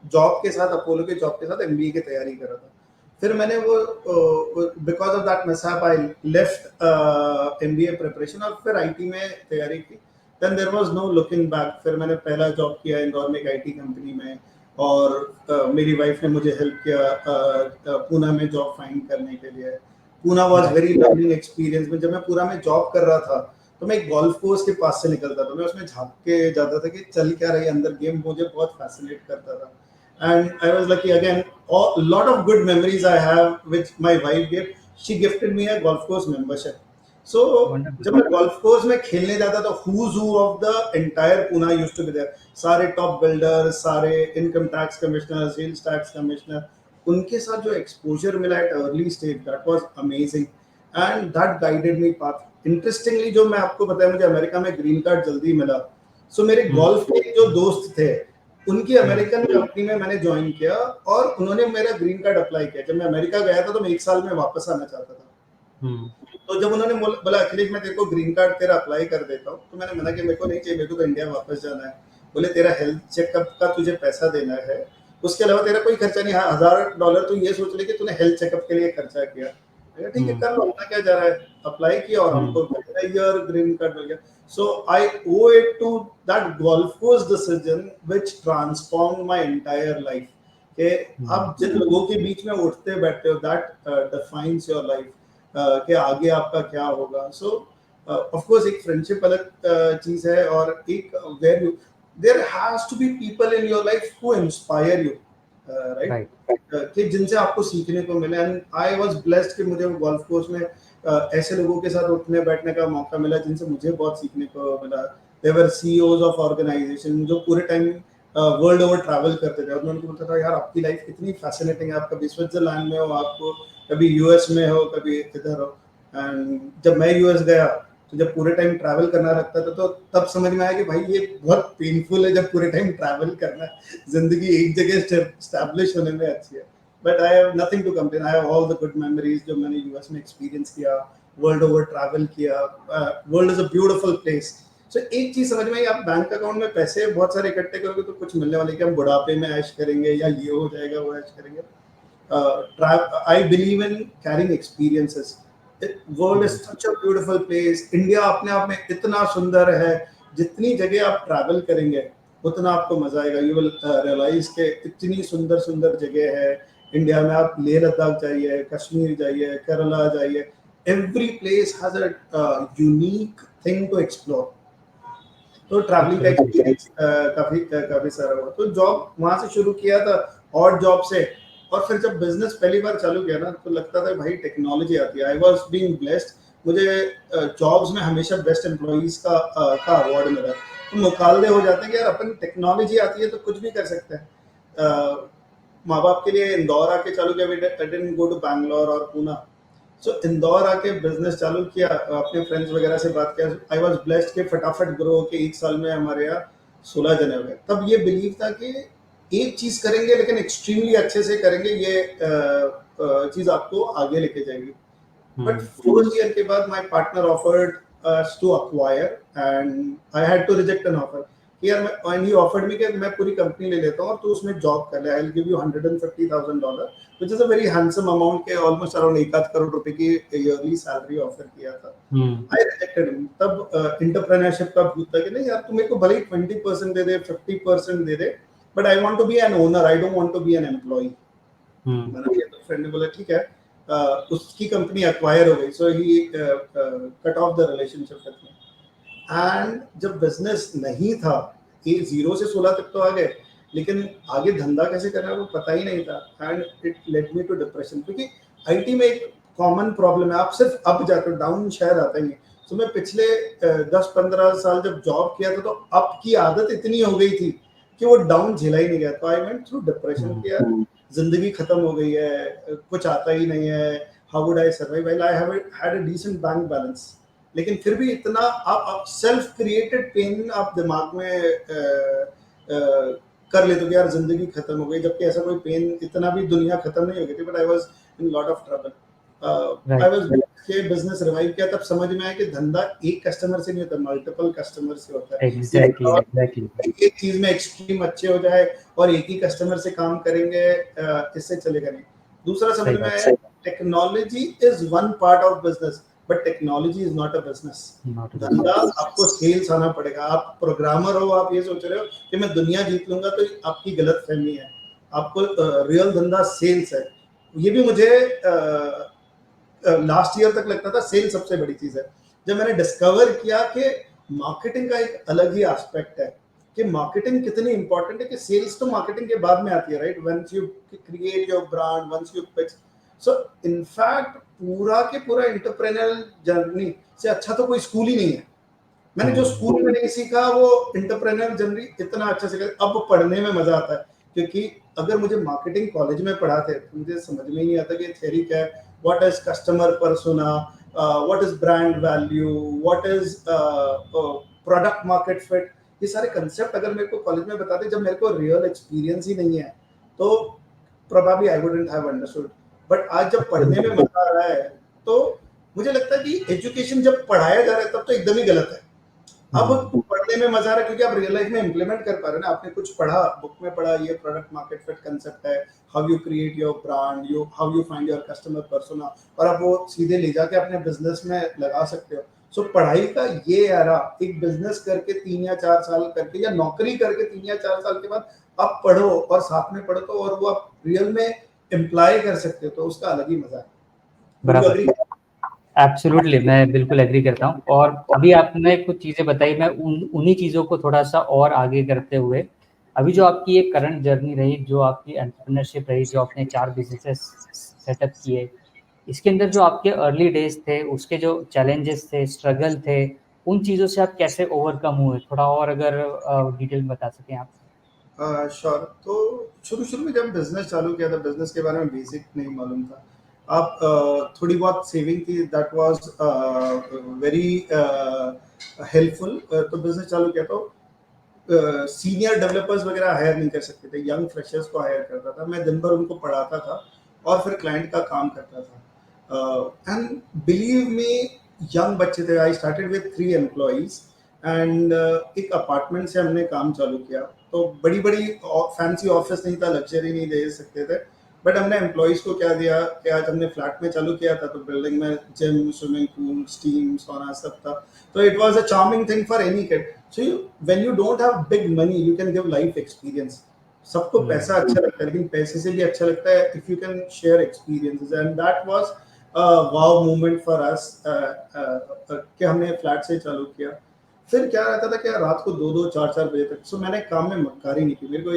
जॉब के साथ, अपोलो के जॉब के साथ एमबीए की तैयारी कर रहा था। फिर मैंने वो because of that mishap I left MBA preparation और फिर आईटी में तैयारी की। Then there was no looking back. फिर मैंने पहला जॉब किया इंदौर में एक आईटी कंपनी में, और मेरी वाइफ ने मुझे हेल्प किया पूना में जॉब फाइंड करने के लिए। Poona was very learning experience. में जब मैं पूना में जॉब कर रहा था, तो मैं एक गोल्फ कोर्स के पास से निकलता था, मैं उसमें झांक के जाता था कि चल क्या रही है अंदर गेम, मुझे बहुत फैसिनेट करता था। And I was lucky again, lot of good memories I have which my wife gift. She gifted me a golf course membership. So wonderful. जब मैं गोल्फ कोर्स में खेलने जाता था, who's who of the entire Poona used to be there. सारे top builder, सारे income tax commissioner, sales tax commissioner, उनके साथ जो एक्सपोजर मिला at early stage, that was amazing, and that guided me path. Interestingly जो मैं आपको बताया, मुझे अमेरिका में ग्रीन कार्ड जल्दी मिला। सो मेरे गोल्फ के जो दोस्त थे, उनकी अमेरिकन कंपनी में मैंने ज्वाइन किया, और उन्होंने मेरा ग्रीन कार्ड अप्लाई किया। जब मैं अमेरिका गया था तो मैं 1 साल में वापस आना चाहता था। तो जब उन्होंने बोला अखिलेश मैं तेरे को ग्रीन कार्ड तेरा अप्लाई कर देता हूँ, तो मैंने मना किया, मेरे को नहीं चाहिए, मेरे को तो इंडिया वापस जाना है। बोले तेरा हेल्थ चेकअप का तुझे पैसा देना है, उसके अलावा तेरा कोई खर्चा नहीं है। $1000 तो ये सोच ले कि तूने हेल्थ चेकअप के लिए खर्चा किया। ठीक है कर लो, अपना क्या जा रहा है। अप्लाई किया और हमको ईयर ग्रीन कार्ड मिल गया। So I owe it to that golf course decision which transformed my entire life. कि आप जिन लोगों के बीच में उठते बैठते हो, दैट डिफाइंस योर लाइफ कि आगे आपका क्या होगा। सो ऑफ कोर्स एक फ्रेंडशिप अलग चीज है, और एक where you there has to be people in your life who inspire you, right, कि जिनसे आपको सीखने को मिले। एंड आई वाज ब्लेस्ड कि मुझे गोल्फ कोर्स में ऐसे लोगों के साथ उठने बैठने का मौका मिला जिनसे मुझे बहुत सीखने को मिला। There were CEOs of organization जो पूरे टाइम वर्ल्ड ओवर ट्रैवल करते थे, और मैं उनको बोलता था यार आपकी लाइफ कितनी फैसिनेटिंग है, आप कभी स्विट्जरलैंड में हो, आपको कभी यूएस में हो, कभी इधर हो। एंड जब मैं यूएस गया, तो जब पूरे टाइम ट्रैवल करना रखता था, तो तब समझ में आया कि भाई ये बहुत पेनफुल है जब पूरे टाइम ट्रैवल करना है। जिंदगी एक जगह स्टैब्लिश होने में अच्छी है। But I have nothing to complain, I have all the good memories जो मैंने यूएस में एक्सपीरियंस किया, वर्ल्ड ओवर ट्रैवल किया। World is a beautiful place. तो एक चीज समझ में आई, आप बैंक अकाउंट में पैसे बहुत सारे इकट्ठे करोगे तो कुछ मिलने वाले कि हम बुढ़ापे में ऐश करेंगे या ये हो जाएगा वो ऐश करेंगे. I believe in carrying experiences. The world is such a beautiful place. India अपने आप में इतना सुंदर है, जितनी जगह आप ट्रैवल करेंगे उतना आपको मजा आएगा. यू विल रियलाइज के इतनी सुंदर सुंदर जगह है इंडिया में. आप लेह लद्दाख जाइए, कश्मीर जाइए, केरला जाइए, every place has a unique thing to explore. तो ट्रैवलिंग का एक्सपीरियंस काफी सारा हुआ. तो जॉब वहां से शुरू किया था, और जॉब से, और फिर जब बिजनेस पहली बार चालू किया ना तो लगता था भाई टेक्नोलॉजी आती है. I was being blessed. मुझे जॉब्स में हमेशा बेस्ट एम्प्लॉइज का अवार्ड मिला. तो मुकाबले हो जाते हैं कि यार अपन टेक्नोलॉजी आती है तो कुछ भी कर सकते हैं. माँ बाप के लिए इंदौर आके चालू किया. I didn't go to Bangalore और पूना. सो इंदौर आके बिजनेस चालू किया, अपने फ्रेंड्स वगैरह से बात किया. आई वाज ब्लेस्ड के फटाफट ग्रो के 1 साल में हमारे यहाँ 16 जने हो गए. तब ये बिलीव था कि एक चीज करेंगे लेकिन एक्सट्रीमली अच्छे से करेंगे, ये चीज आपको आगे लेके जाएगी. बट 4 ईयर के बाद my partner offered us to acquire and I had to reject an offer. यार when he offered me कि मैं पूरी कंपनी ले लेता हूँ और तू उसमें जॉब कर ले, I'll give you $150,000, which is a very handsome amount के almost around 1 करोड़ रुपए की yearly salary ऑफर किया था. I rejected him. तब entrepreneurship का भूत था कि नहीं यार तू मेरे को भले ही 20% दे दे, 50% दे दे, but I want to be an owner, I don't want to be an employee. मैंने ये तो फ्रेंड ने बोला ठीक है. उसकी कंपनी एक्वायर हो गई, so he cut off the relationship with me. And जब बिजनेस नहीं था, ये 0 से 16 तक तो आ गए, लेकिन आगे धंधा कैसे करना है वो पता ही नहीं था. And it led me to depression. क्योंकि आईटी में एक कॉमन प्रॉब्लम है, आप सिर्फ अप जाते हो, डाउन शायद आता ही नहीं. तो मैं पिछले 10-15 साल जब जॉब किया था तो अप की आदत इतनी हो गई थी कि वो डाउन झेला ही नहीं गया. तो आई वेंट थ्रू डिप्रेशन कि यार जिंदगी खत्म हो गई है, कुछ आता ही नहीं है, how would I survive. Well I have had a decent bank balance, लेकिन फिर भी इतना आप सेल्फ क्रिएटेड पेन आप दिमाग में कर लेते हो कि यार जिंदगी खत्म हो गई, जबकि ऐसा कोई पेन इतना भी दुनिया खत्म नहीं हो गई थी. But I was in lot of trouble. I was के बिजनेस रिवाइव किया, तब समझ में आया कि धंधा एक कस्टमर से नहीं होता, मल्टीपल कस्टमर से होता है. एग्जैक्टली. एक चीज में एक्सट्रीम अच्छे हो जाए और एक ही कस्टमर से काम करेंगे, इससे चलेगा नहीं. दूसरा समझ में आया technology is one part of business, but technology is not a business. धंधा आपको सेल्स आना पड़ेगा. आप प्रोग्रामर हो, आप ये सोच रहे हो कि मैं दुनिया जीत लूंगा, तो आपकी गलत फहमी है. आपको रियल धंधा सेल्स है. ये भी मुझे लास्ट ईयर तक लगता था सेल सबसे बड़ी चीज है. जब मैंने डिस्कवर किया कि मार्केटिंग का एक अलग ही एस्पेक्ट है, कि मार्केटिंग कितनी इंपॉर्टेंट है, कि सेल्स तो मार्केटिंग के बाद में आती है, right? Once you create your brand, once you pitch. So in fact पूरा के पूरा एंटरप्रेन्योरल जर्नी से अच्छा तो कोई स्कूल ही नहीं है. मैंने जो स्कूल में नहीं सीखा वो एंटरप्रेन्योरल जर्नी इतना अच्छा सीखा. अब पढ़ने में मजा आता है, क्योंकि अगर मुझे मार्केटिंग कॉलेज में पढ़ाते तो मुझे समझ में ही नहीं आता कि थ्योरी क्या है. What is customer persona, what is brand value, what is product market fit. ये सारे कंसेप्ट अगर मेरे को कॉलेज में बताते, जब मेरे को रियल एक्सपीरियंस ही नहीं है, तो probably I wouldn't have understood. But आज जब पढ़ने में मजा आ रहा है तो मुझे लगता है कि एजुकेशन जब पढ़ाया जा रहा है तब तो एकदम ही गलत है. अब पढ़ने में मजा आ रहा है क्योंकि आप रियल लाइफ में इंप्लीमेंट कर पा रहे हो ना. आपने कुछ पढ़ा, बुक में पढ़ा, ये प्रोडक्ट मार्केट फिट कंसेप्ट है, how you create your brand, how you find your customer persona, और आप वो सीधे ले जाके अपने बिजनेस में लगा सकते हो. सो पढ़ाई का ये एरा, एक बिजनेस करके 3 या 4 साल करके, या नौकरी करके 3 या 4 साल के बाद आप पढ़ो और साथ में पढ़ो, तो और वो आप रियल में एम्प्लॉय कर सकते हो, तो उसका अलग ही मजा है. बराबर. एब्सोल्युटली, मैं बिल्कुल एग्री करता हूँ. और अभी आपने कुछ चीज़ें बताई, मैं उन्हीं चीज़ों को थोड़ा सा और आगे करते हुए, अभी जो आपकी एक करंट जर्नी रही, जो आपकी एंटरप्रेन्योरशिप रही, जो आपने 4 बिजनेसेस सेटअप किए, इसके अंदर जो आपके अर्ली डेज थे, उसके जो चैलेंजेस थे, स्ट्रगल थे, उन चीज़ों से आप कैसे ओवरकम हुए, थोड़ा और अगर डिटेल में बता सकें आप. श्योर. तो शुरू में जब बिजनेस चालू किया था, बिजनेस के बारे में बेसिक नहीं मालूम था. आप थोड़ी बहुत सेविंग थी, दैट वाज वेरी हेल्पफुल. तो बिजनेस चालू किया तो सीनियर डेवलपर्स वगैरह हायर नहीं कर सकते थे, यंग फ्रेशर्स को हायर करता था. मैं दिन भर उनको पढ़ाता था और फिर क्लाइंट का काम करता था. एंड बिलीव मी, यंग बच्चे थे. I started with 3 employees and एक अपार्टमेंट से हमने काम चालू किया। तो बड़ी बड़ी फैंसी ऑफिस नहीं था, लग्जरी नहीं दे सकते थे, बट हमने एम्प्लॉयज को क्या दिया कि आज हमने फ्लैट में चालू किया था तो बिल्डिंग में जिम, स्विमिंग पूल, स्टीम, सोना सब था। तो it was a charming thing for any kid. So when you don't have big money you can give life experience. सबको पैसा अच्छा लगता है, लेकिन पैसे से भी अच्छा लगता है if you can share experiences, and that was wow moment for us कि हमने फ्लैट से चालू किया। फिर क्या रहता था कि रात को 2-2 4-4 बजे तक, सो मैंने काम में मक्कारी नहीं की। मेरे को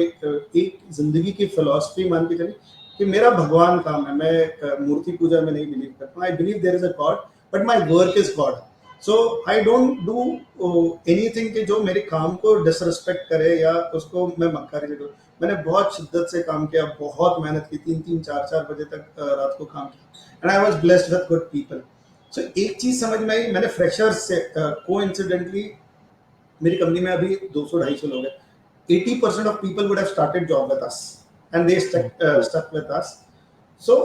एक जिंदगी की फिलॉसफी मान के चली कि मेरा भगवान काम है, मैं मूर्ति पूजा में नहीं बिलीव करता। I believe there is a God, but my work is God. So I don't do anything कि जो मेरे काम को डिसरिस्पेक्ट करे या उसको मैं मक्कारी ले लूं। मैंने बहुत शिद्दत से काम किया, बहुत मेहनत की, 3-3 4-4 बजे तक रात को काम किया, and I was blessed with good people. So एक चीज समझ में आई, मैंने फ्रेशर्स से कोइंसिडेंटली, मेरी कंपनी में अभी 200-250 लोग हैं, 80% of people would have started job with us and they stuck with us. So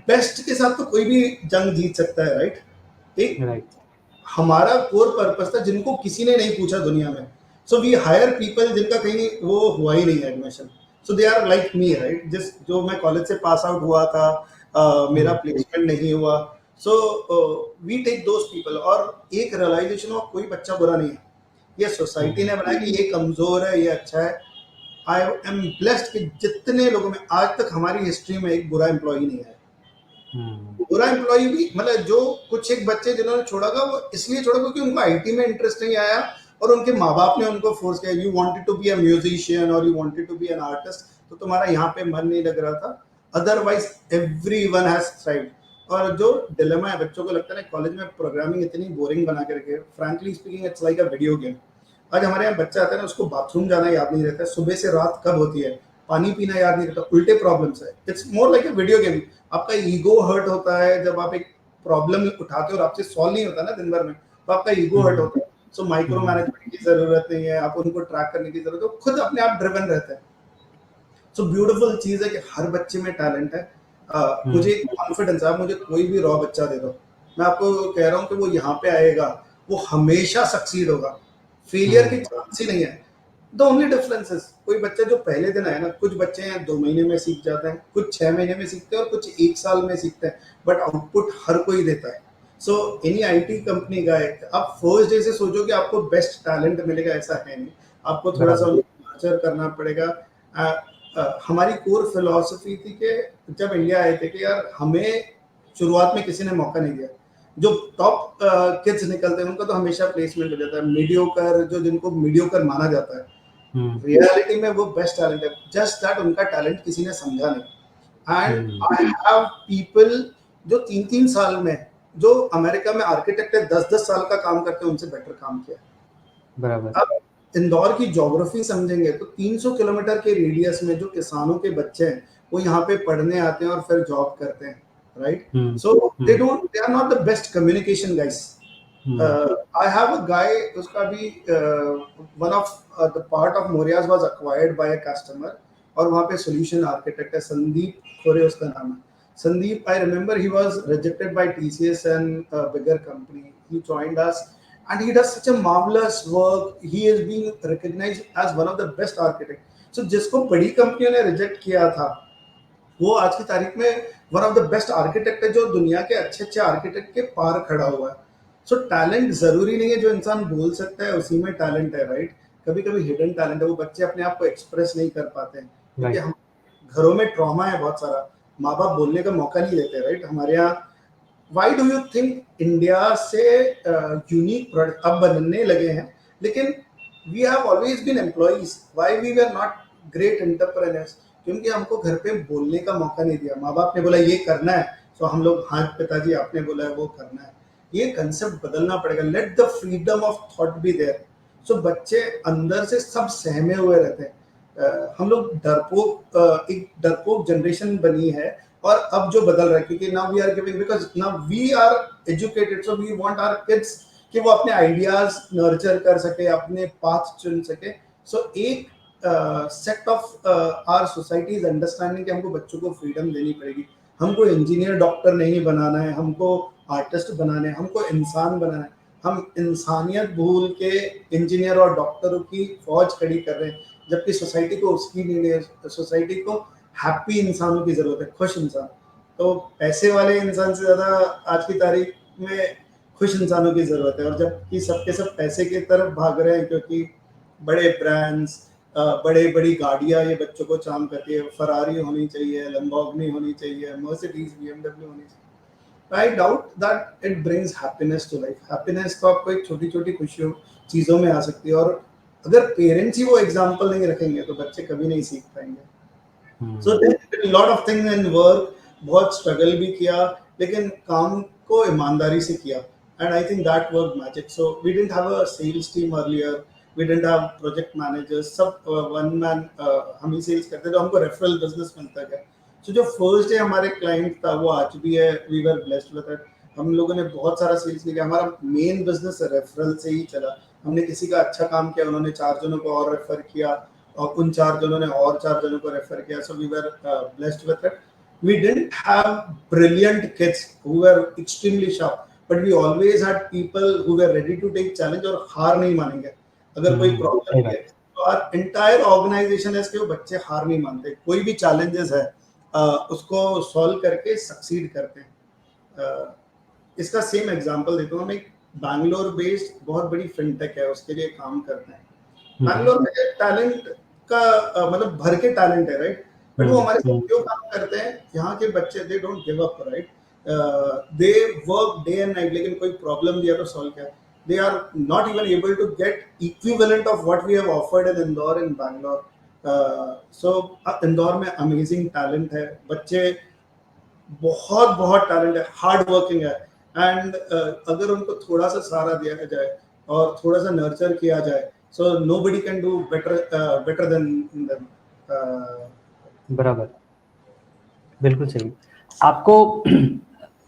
best के साथ तो कोई भी जंग जीत सकता है, राइट? एक राइट। हमारा कोर पर्पस था जिनको किसी ने नहीं पूछा दुनिया में। सो वी हायर पीपल जिनका कहीं वो हुआ ही नहीं है admission, so they are like me, right? जिस जो मैं कॉलेज से पास आउट हुआ था, मेरा प्लेसमेंट नहीं हुआ, so we take those people. और एक रियलाइजेशन हुआ, कोई बच्चा बुरा नहीं है, ये सोसाइटी ने बनाया कि ये कमजोर है, ये अच्छा है। आई एम ब्लेस्ड कि जितने लोगों में आज तक हमारी हिस्ट्री में एक बुरा एम्प्लॉय नहीं है। बुरा एम्प्लॉय भी मतलब जो कुछ एक बच्चे जिन्होंने छोड़ा था वो इसलिए छोड़ा क्योंकि उनको आईटी में इंटरेस्ट नहीं आया और उनके माँ बाप ने उनको फोर्स किया, you wanted to be a musician और you wanted to be an artist, तो तुम्हारा यहाँ पे मन नहीं लग रहा था। Otherwise everyone has thrived. और जो डिलेमा है, बच्चों को लगता है ना कॉलेज में प्रोग्रामिंग इतनी बोरिंग बना के रखे, frankly speaking it's like a video game. आज हमारे यहाँ बच्चा आता है ना, उसको बाथरूम जाना याद नहीं रहता है, सुबह से रात कब होती है, पानी पीना याद नहीं रहता, उल्टे प्रॉब्लम्स है। It's more like a video game. आपका ईगो हर्ट होता है जब आप एक प्रॉब्लम उठाते हो और आपसे सॉल्व नहीं होता ना दिन भर में, तो आपका ईगो हर्ट होता है। सो माइक्रो मैनेजमेंट की जरूरत नहीं है, आप उनको ट्रैक करने की जरूरत है, खुद अपने आप ड्रिवन रहते हैं। सो ब्यूटीफुल चीज है कि हर बच्चे में टैलेंट है। मुझे एक कॉन्फिडेंस है, आप मुझे कोई भी रॉ बच्चा दे दो, मैं आपको कह रहा हूँ कि वो यहाँ पे आएगा, वो हमेशा सक्सीड होगा, फेलियर की चांस ही नहीं है। द ओनली डिफरेंस इज, कोई बच्चा जो पहले दिन आए ना, कुछ बच्चे हैं 2 महीने में सीख जाते हैं, कुछ 6 महीने में सीखते हैं और कुछ 1 साल में सीखते हैं, बट आउटपुट हर कोई देता है। सो एनी आईटी कंपनी का है, आप फर्स्ट डे से सोचो कि आपको बेस्ट टैलेंट मिलेगा, ऐसा है नहीं। आपको थोड़ा सा नर्चर करना पड़ेगा। हमारी कोर फिलॉसफी थी कि जब इंडिया आए थे कि यार हमें शुरुआत में किसी ने मौका नहीं दिया। जो टॉप किड्स निकलते हैं उनका तो हमेशा प्लेसमेंट हो जाता है, मीडियोकर जो जिनको मीडियोकर माना जाता है, रियलिटी में वो बेस्ट टैलेंट है, जस्ट दैट उनका टैलेंट किसी ने समझा नहीं। एंड आई हैव पीपल जो 3-3 साल में, जो अमेरिका में आर्किटेक्ट है 10-10 साल का काम करते हैं, उनसे बेटर काम किया। बराबर। अब इंदौर की ज्योग्राफी समझेंगे तो 300 किलोमीटर के रेडियस में जो किसानों के बच्चे हैं वो यहाँ पे पढ़ने आते हैं और फिर जॉब करते हैं, right? So they are not the best communication guys. I have a guy, उसका भी one of the part of Morias was acquired by a customer, और वहाँ पे solution architect है, संदीप खोरे उसका नाम है। Sandeep, I remember he was rejected by TCS and a bigger company. He joined us and he does such a marvelous work. He is being recognized as one of the best architects. So जिसको बड़ी कंपनियों ने reject किया था, वो आज की तारीख में one of the best architect है, जो दुनिया के अच्छे अच्छे आर्किटेक्ट के पार खड़ा हुआ है। सो टैलेंट जरूरी नहीं है जो इंसान बोल सकता है उसी में टैलेंट है, राइट? कभी कभी हिडन टैलेंट है, वो बच्चे अपने आप को एक्सप्रेस नहीं कर पाते हैं क्योंकि हम घरों में ट्रॉमा है बहुत सारा, माँ बाप बोलने का मौका नहीं देते, राइट? हमारे यहाँ why do you think India से यूनिक प्रोडक्ट अब बनने लगे हैं, लेकिन we have always been employees, why we were not great entrepreneurs? क्योंकि हमको घर पे बोलने का मौका नहीं दिया। माँ बाप ने बोला ये करना है तो हम लोग, हाँ पिताजी आपने बोला है वो करना है। ये कंसेप्ट बदलना पड़ेगा। Let the freedom of thought be there. So बच्चे अंदर से सब सहमे हुए रहते हैं। हम लोग डरपोक, एक डरपोक जनरेशन बनी है, और अब जो बदल रहा है क्योंकि now we are giving, because now we are educated, so we want our kids कि वो अपने आइडियाज नर्चर कर सके, अपने पाथ चुन सके। सो एक set of our society is understanding कि हमको बच्चों को फ्रीडम देनी पड़ेगी। हमको इंजीनियर डॉक्टर नहीं बनाना है, हमको आर्टिस्ट बनाना है, हमको इंसान बनाना है। हम इंसानियत भूल के इंजीनियर और डॉक्टरों की फौज खड़ी कर रहे हैं, जबकि सोसाइटी को उसकी नहीं है। सोसाइटी को हैप्पी इंसानों की जरूरत है, खुश इंसान। तो पैसे वाले इंसान से ज्यादा आज की तारीख में खुश इंसानों की जरूरत है। और जबकि सबके सब पैसे की तरफ भाग रहे हैं, क्योंकि बड़े ब्रांड्स, बड़े बड़ी गाड़ियां ये बच्चों को चार्म करती है। फरारी होनी चाहिए, लैम्बोर्गिनी होनी चाहिए, मर्सिडीज, बीएमडब्ल्यू होनी चाहिए। I doubt that it brings happiness to life. Happiness तो आपको एक छोटी छोटी खुशियों चीजों में आ सकती है, और अगर पेरेंट्स ही वो एग्जाम्पल नहीं रखेंगे तो बच्चे कभी नहीं सीख पाएंगे। So lot of things in work, बहुत स्ट्रगल भी किया, लेकिन काम को ईमानदारी से किया, and I think that work magic. So we didn't have a sales team earlier, we didn't have project managers, सब वन मैन हम ही सेल्स करते, तो हमको रेफरल बिजनेस मिलता गया। तो जो फर्स्ट डे हमारे क्लाइंट था वो आज भी है, we were blessed with it. हम लोगों ने बहुत सारा सेल्स नहीं किया, हमारा मेन बिजनेस रेफरल से ही चला। हमने किसी का अच्छा काम किया, उन्होंने 4 जनों को और रेफर किया, और उन 4 जनों ने और 4 जनों को रेफर किया। So we were blessed with it. We didn't have brilliant kids who were extremely sharp, but we always had people who were ready to take challenge और हार नहीं मानेंगे अगर कोई प्रॉब्लम है। तो our entire organization है कि वो बच्चे हार नहीं मानते, कोई भी challenges है उसको सॉल्व करके सक्सीड करते हैं। इसका सेम एग्जांपल देता हूँ। हम एक बैंगलोर बेस्ड बहुत बड़ी फिनटेक है, उसके लिए काम करते हैं। बैंगलोर में टैलेंट का मतलब भर के टैलेंट है, राइट? बट वो हमारे साथ क्यों काम करते हैं? यहाँ के बच्चे they don't give up, right? They work day and night, लेकिन कोई प्रॉब्लम दिया तो सॉल्व किया। They are not even able to get equivalent of what we have offered in Indore in Bangalore. So Indore में अमेजिंग टैलेंट है, बच्चे बहुत बहुत टैलेंट है, हार्ड वर्किंग है, एंड अगर उनको थोड़ा सा सहारा दिया जाए और थोड़ा सा नर्चर किया जाए, so nobody can do better than them. बराबर, बिल्कुल सही। आपको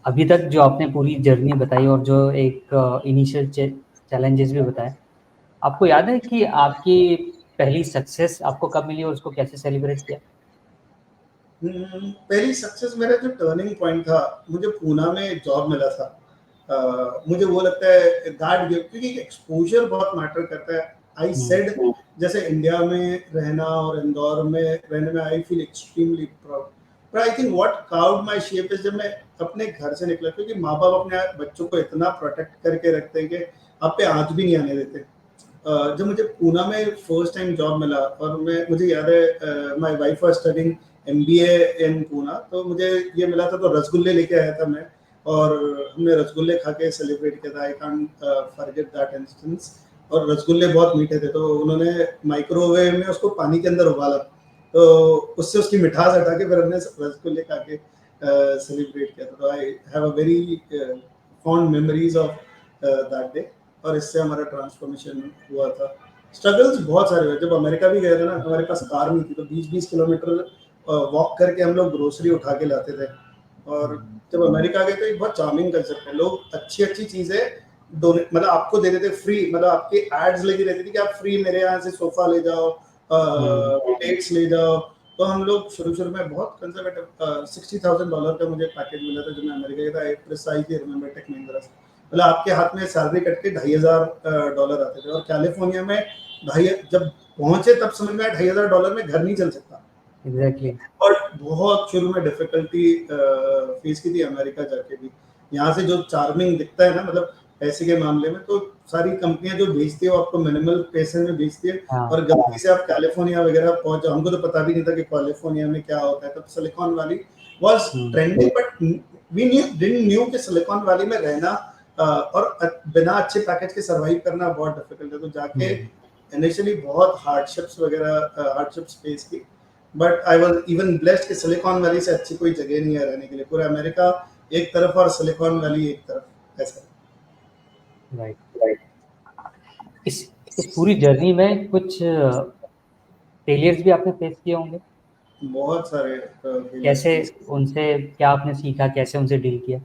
अभी तक जो आपने पूरी जर्नी बताई और जो एक इनिशियल चैलेंजेस भी बताए, आपको याद है कि आपकी पहली सक्सेस आपको कब मिली और उसको कैसे सेलिब्रेट किया? पहली सक्सेस मेरा जो टर्निंग पॉइंट था, मुझे पूना में जॉब मिला था। मुझे वो लगता है दैट गिव, क्योंकि एक्सपोजर बहुत मैटर करता है। आई सेड जैसे इंडिया में रहना और इंदौर में रहने में I feel extremely proud, but I think what carved my shape is जब मैं अपने घर से निकला, क्योंकि माँ बाप अपने बच्चों को इतना प्रोटेक्ट करके रखते हैं कि आप पे आंच भी नहीं आने देते। जब मुझे पूना में फर्स्ट टाइम जॉब मिला, और मुझे याद है my wife was studying MBA इन पूना, तो मुझे ये मिला था, तो रसगुल्ले लेके आया था मैं, और हमने रसगुल्ले खा के सेलिब्रेट किया था। I can't forget that instance. और रसगुल्ले बहुत मीठे थे, तो उन्होंने माइक्रोवेव में उसको पानी के अंदर उबाला, तो उससे उसकी मिठास हटा के फिर हमने रसगुल्ले खा के सेलिब्रेट किया था। तो I have a very fond memories of that day, और इससे हमारा ट्रांसफॉर्मेशन हुआ था। स्ट्रगल्स बहुत सारे हुए। जब अमेरिका भी गए थे ना, हमारे पास कार नहीं थी, तो 20-20 किलोमीटर वॉक करके हम लोग ग्रोसरी उठा के लाते थे। और जब अमेरिका गए तो एक बहुत चार्मिंग कंसेप्ट है, लोग अच्छी अच्छी चीजें डोनेट, मतलब आपको दे देते फ्री, मतलब आपकी एड्स लगी रहती थी कि आप फ्री मेरे यहाँ से सोफा ले जाओ, प्लेट्स ले जाओ। तो हम लोग शुरू में बहुत कंजर्वेटिव, $60,000 का मुझे पैकेज मिला था जब मैं अमेरिका गया था। आई प्रिसाइजली रिमेंबर टेक महिंद्रा से, मतलब आपके हाथ में सैलरी कट के $2,500 आते थे। और कैलिफोर्निया में जब पहुंचे तब समझ में आया $2,500 में घर नहीं चल सकता। एग्जैक्टली। और बहुत शुरू में डिफिकल्टी फेस की थी अमेरिका जाके भी। यहाँ से जो चार्मिंग दिखता है ना, मतलब पैसे के मामले में, तो सारी कंपनियां जो बेचती है वो आपको मिनिमल पैसे में बेचती है। और गलती से आप कैलिफोर्निया वगैरह पहुंच जाओ, हमको तो पता भी नहीं था कि कैलिफोर्निया में क्या होता है। तब Silicon Valley was trending, but we didn't knew कि सिलिकॉन वैली में रहना और बिना अच्छे पैकेज के सर्वाइव करना बहुत डिफिकल्ट है। तो जाके इनिशियली बहुत हार्डशिप्स फेस की, but I was even blessed कि सिलिकॉन वैली से अच्छी कोई जगह नहीं है रहने के लिए। पूरा अमेरिका एक तरफ और सिलिकॉन वैली एक तरफ, ऐसा। राइट। इस पूरी जर्नी में कुछ फेलियर्स भी आपने फेस किए होंगे? बहुत सारे कैसे, उनसे क्या आपने सीखा, कैसे उनसे डील किया?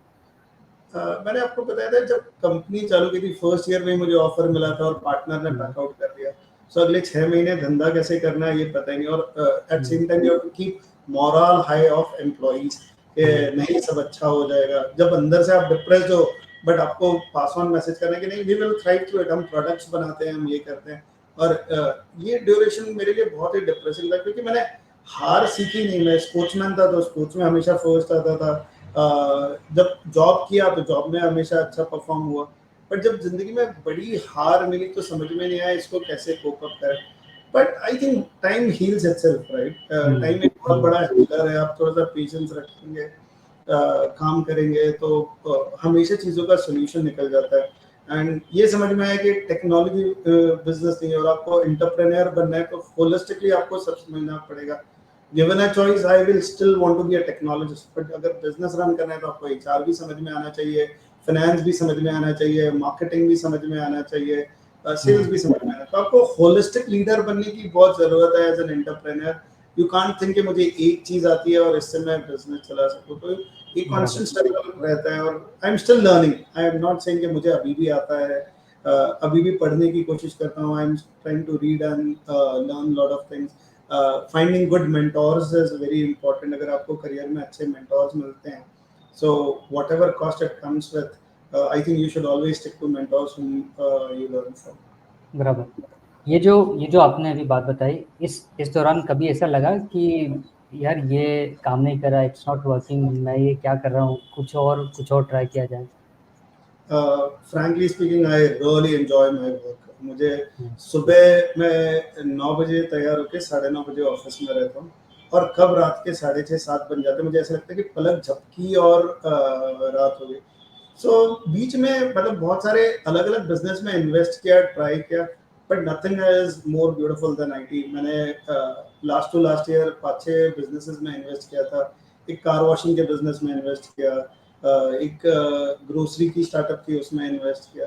मैंने आपको बताया था जब कंपनी चालू की थी, फर्स्ट ईयर में मुझे ऑफर मिला था और पार्टनर ने बैक आउट कर दिया। सो अगले 6 महीने धंधा कैसे करना है ये पता ही नहीं। और at same time you have to keep morale high of employees कि नहीं सब अच्छा हो जाएगा। जब अंदर से आप डिप्रेस्ड हो बट आपको पास ऑन मैसेज करना है कि नहीं we will thrive through it, हम प्रोडक्ट्स बनाते हैं, हम ये करते हैं। और ये ड्यूरेशन मेरे लिए बहुत ही डिप्रेसिंग था, क्योंकि मैंने हार सीखी नहीं। मैं स्पोर्ट्समैन था तो स्पोर्ट्स में हमेशा फर्स्ट आता था, जब जॉब किया तो जॉब में हमेशा अच्छा परफॉर्म हुआ, बट जब जिंदगी में बड़ी हार मिली तो समझ में नहीं आया इसको कैसे कोप अप करें। But I think time heals itself, right. Time एक बहुत बड़ा हीलर है। आप थोड़ा सा पेशेंस रखेंगे, काम करेंगे तो हमेशा चीज़ों का सोल्यूशन निकल जाता है। एंड ये समझ में आया कि टेक्नोलॉजी बिजनेस नहीं है, और आपको एंटरप्रेन्योर बनना है तो होलिस्टिकली आपको सब समझना पड़ेगा। Given a choice I will still want to be a technologist, but अगर बिजनेस रन करना है तो आपको एचआर भी समझ में आना चाहिए, फाइनेंस भी समझ में आना चाहिए, मार्केटिंग भी समझ में आना चाहिए, सेल्स भी समझ में आना। तो आपको होलिस्टिक लीडर बनने की बहुत जरूरत है as an entrepreneur. You can't think कि मुझे एक चीज आती है और इससे मैं बिजनेस चला सकूं। तो एक कांस्टेंट स्ट्रगल रहता है, और I am still learning. I am not saying कि मुझे अभी भी आता है, अभी भी पढ़ने की कोशिश करता हूँ। I am trying to read and learn lot of things. Finding good mentors is very important. अगर आपको करियर में अच्छे मेंटोर्स मिलते हैं, so whatever cost it comes with, I think you should always stick to mentors whom you learn from. बराबर। ये जो आपने अभी बात बताई, इस दौरान कभी ऐसा लगा कि यार ये काम नहीं कर रहा, इट्स नॉट वर्किंग, मैं ये क्या कर रहा हूँ, कुछ और ट्राई किया जाए? Frankly speaking I really enjoy my work. मुझे सुबह मैं 9 बजे तैयार होकर 9:30 बजे ऑफिस में रहता हूँ, और कब रात के 6:30-7 बन जाते हैं, मुझे ऐसा लगता है कि पलक झपकी और रात हो गई। सो बीच में मतलब बहुत सारे अलग अलग बिजनेस में इन्वेस्ट किया, ट्राई किया, but nothing is more beautiful than IT. मैंने last to last year 5-6 businesses में इन्वेस्ट किया था। एक कार वॉशिंग के बिजनेस में इन्वेस्ट किया, एक ग्रोसरी की स्टार्टअप थी उसमें इन्वेस्ट किया।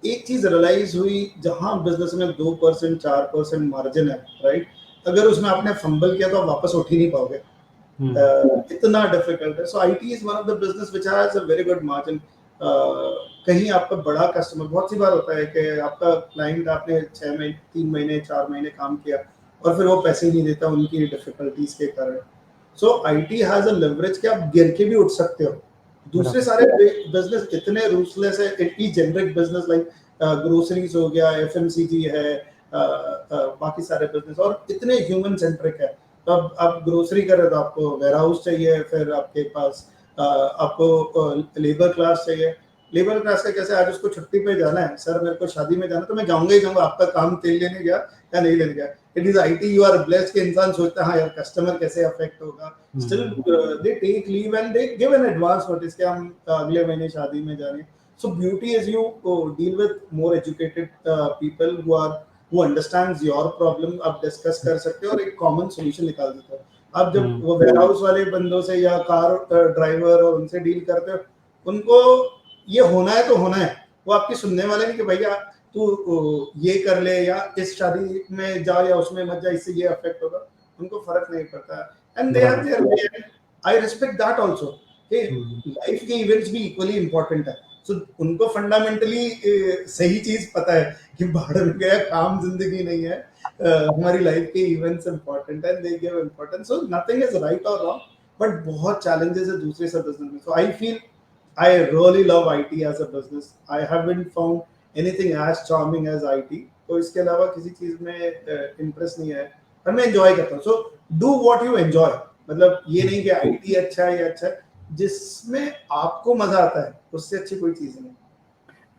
एक चीज रियलाइज हुई, जहां बिजनेस में 2% 4% मार्जिन है, राइट, अगर उसमें आपने फंबल किया तो आप वापस उठ ही नहीं पाओगे। इतना डिफिकल्ट है। So IT is one of the business which has a very good margin. कहीं आपका बड़ा कस्टमर, बहुत सी बार होता है कि आपका क्लाइंट, आपने 6 महीने 3 महीने 4 महीने काम किया और फिर वो पैसे ही नहीं देता उनकी डिफिकल्टीज के कारण। सो आईटी हैज अ लेवरेज कि आप गिर के भी उठ सकते हो। दूसरे सारे बिजनेस इतने रूथलेस है। It generic business like groceries हो गया, एफएमसीजी है, बाकी सारे बिजनेस, और इतने ह्यूमन सेंट्रिक है। तो अब आप ग्रोसरी कर रहे हो तो आपको वेयर हाउस चाहिए, फिर आपके पास आपको लेबर क्लास चाहिए। लेबर क्लास का कैसे, आज उसको छुट्टी पे जाना है, सर मेरे को शादी में जाना, तो मैं जाऊंगा ही जाऊंगा। आपका काम तेल लेने गया या नहीं लेने गया। It is IT, you are blessed के इंसान सोचता है हाँ यार कस्टमर कैसे अफेक्ट होगा। Still they take leave and they give an advance notice कि हम अगले महीने शादी में जा रहे हैं। So beauty is you deal with more educated people who understands your problem. आप डिस्कस कर सकते हो और एक कॉमन सॉल्यूशन निकाल देते हो। आप जब वो वेयर हाउस वाले बंदों से या कार ड्राइवर और उनसे डील करते हो, उनको ये होना है तो होना है, वो आपकी सुनने वाले नहीं कि भैया तू ये कर ले या इस शादी में जा या उसमें मत जा, इससे ये अफेक्ट होगा। उनको फर्क नहीं पड़ता। And they are there. I respect that also कि लाइफ के इवेंट्स भी इक्वली इंपॉर्टेंट है। सो उनको फंडामेंटली सही चीज पता है कि भाड़ में गया काम जिंदगी नहीं है। हमारी लाइफ के इवेंट्स इंपॉर्टेंट है, they give importance. So nothing is right और रॉन्ग, बट बहुत चैलेंजेस है दूसरे सब बिजनेस में। So I feel I really love IT as a business. I haven't found anything as charming as IT. तो इसके अलावा किसी चीज में इंटरेस्ट नहीं है, पर मैं एंजॉय करता हूँ। So do what you enjoy. मतलब ये नहीं कि आईटी अच्छा है या अच्छा है, जिसमें आपको मजा आता है उससे अच्छी कोई चीज नहीं।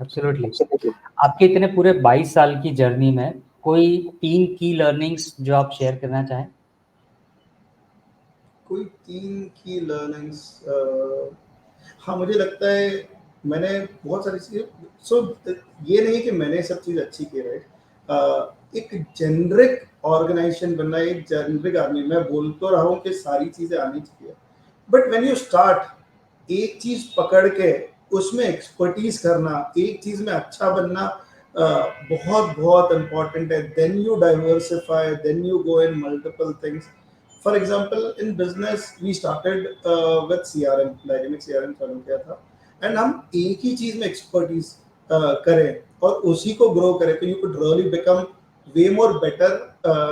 एब्सोल्युटली। आपके इतने पूरे 22 साल की जर्नी में कोई 3 की लर्निंग्स जो आप शेयर करना चाहें? कोई 3 की लर्निंग्स, हाँ मुझे लगता है मैंने बहुत सारी चीजें, सो ये नहीं कि मैंने सब चीज अच्छी की, राइट। एक जेनरिक ऑर्गेनाइजेशन बनना, एक जेनरिक आदमी, मैं बोल तो रहा हूँ कि सारी चीजें आनी चाहिए, बट व्हेन यू स्टार्ट एक चीज पकड़ के उसमें एक्सपर्टीज करना, एक चीज में अच्छा बनना, बहुत बहुत इंपॉर्टेंट है। Then you diversify, then you go in multiple things. For example in business we started with CRM, dynamic CRM चालू किया था, एंड हम एक ही चीज में एक्सपर्टीज करें और उसी को ग्रो करें, तो you could really become way more better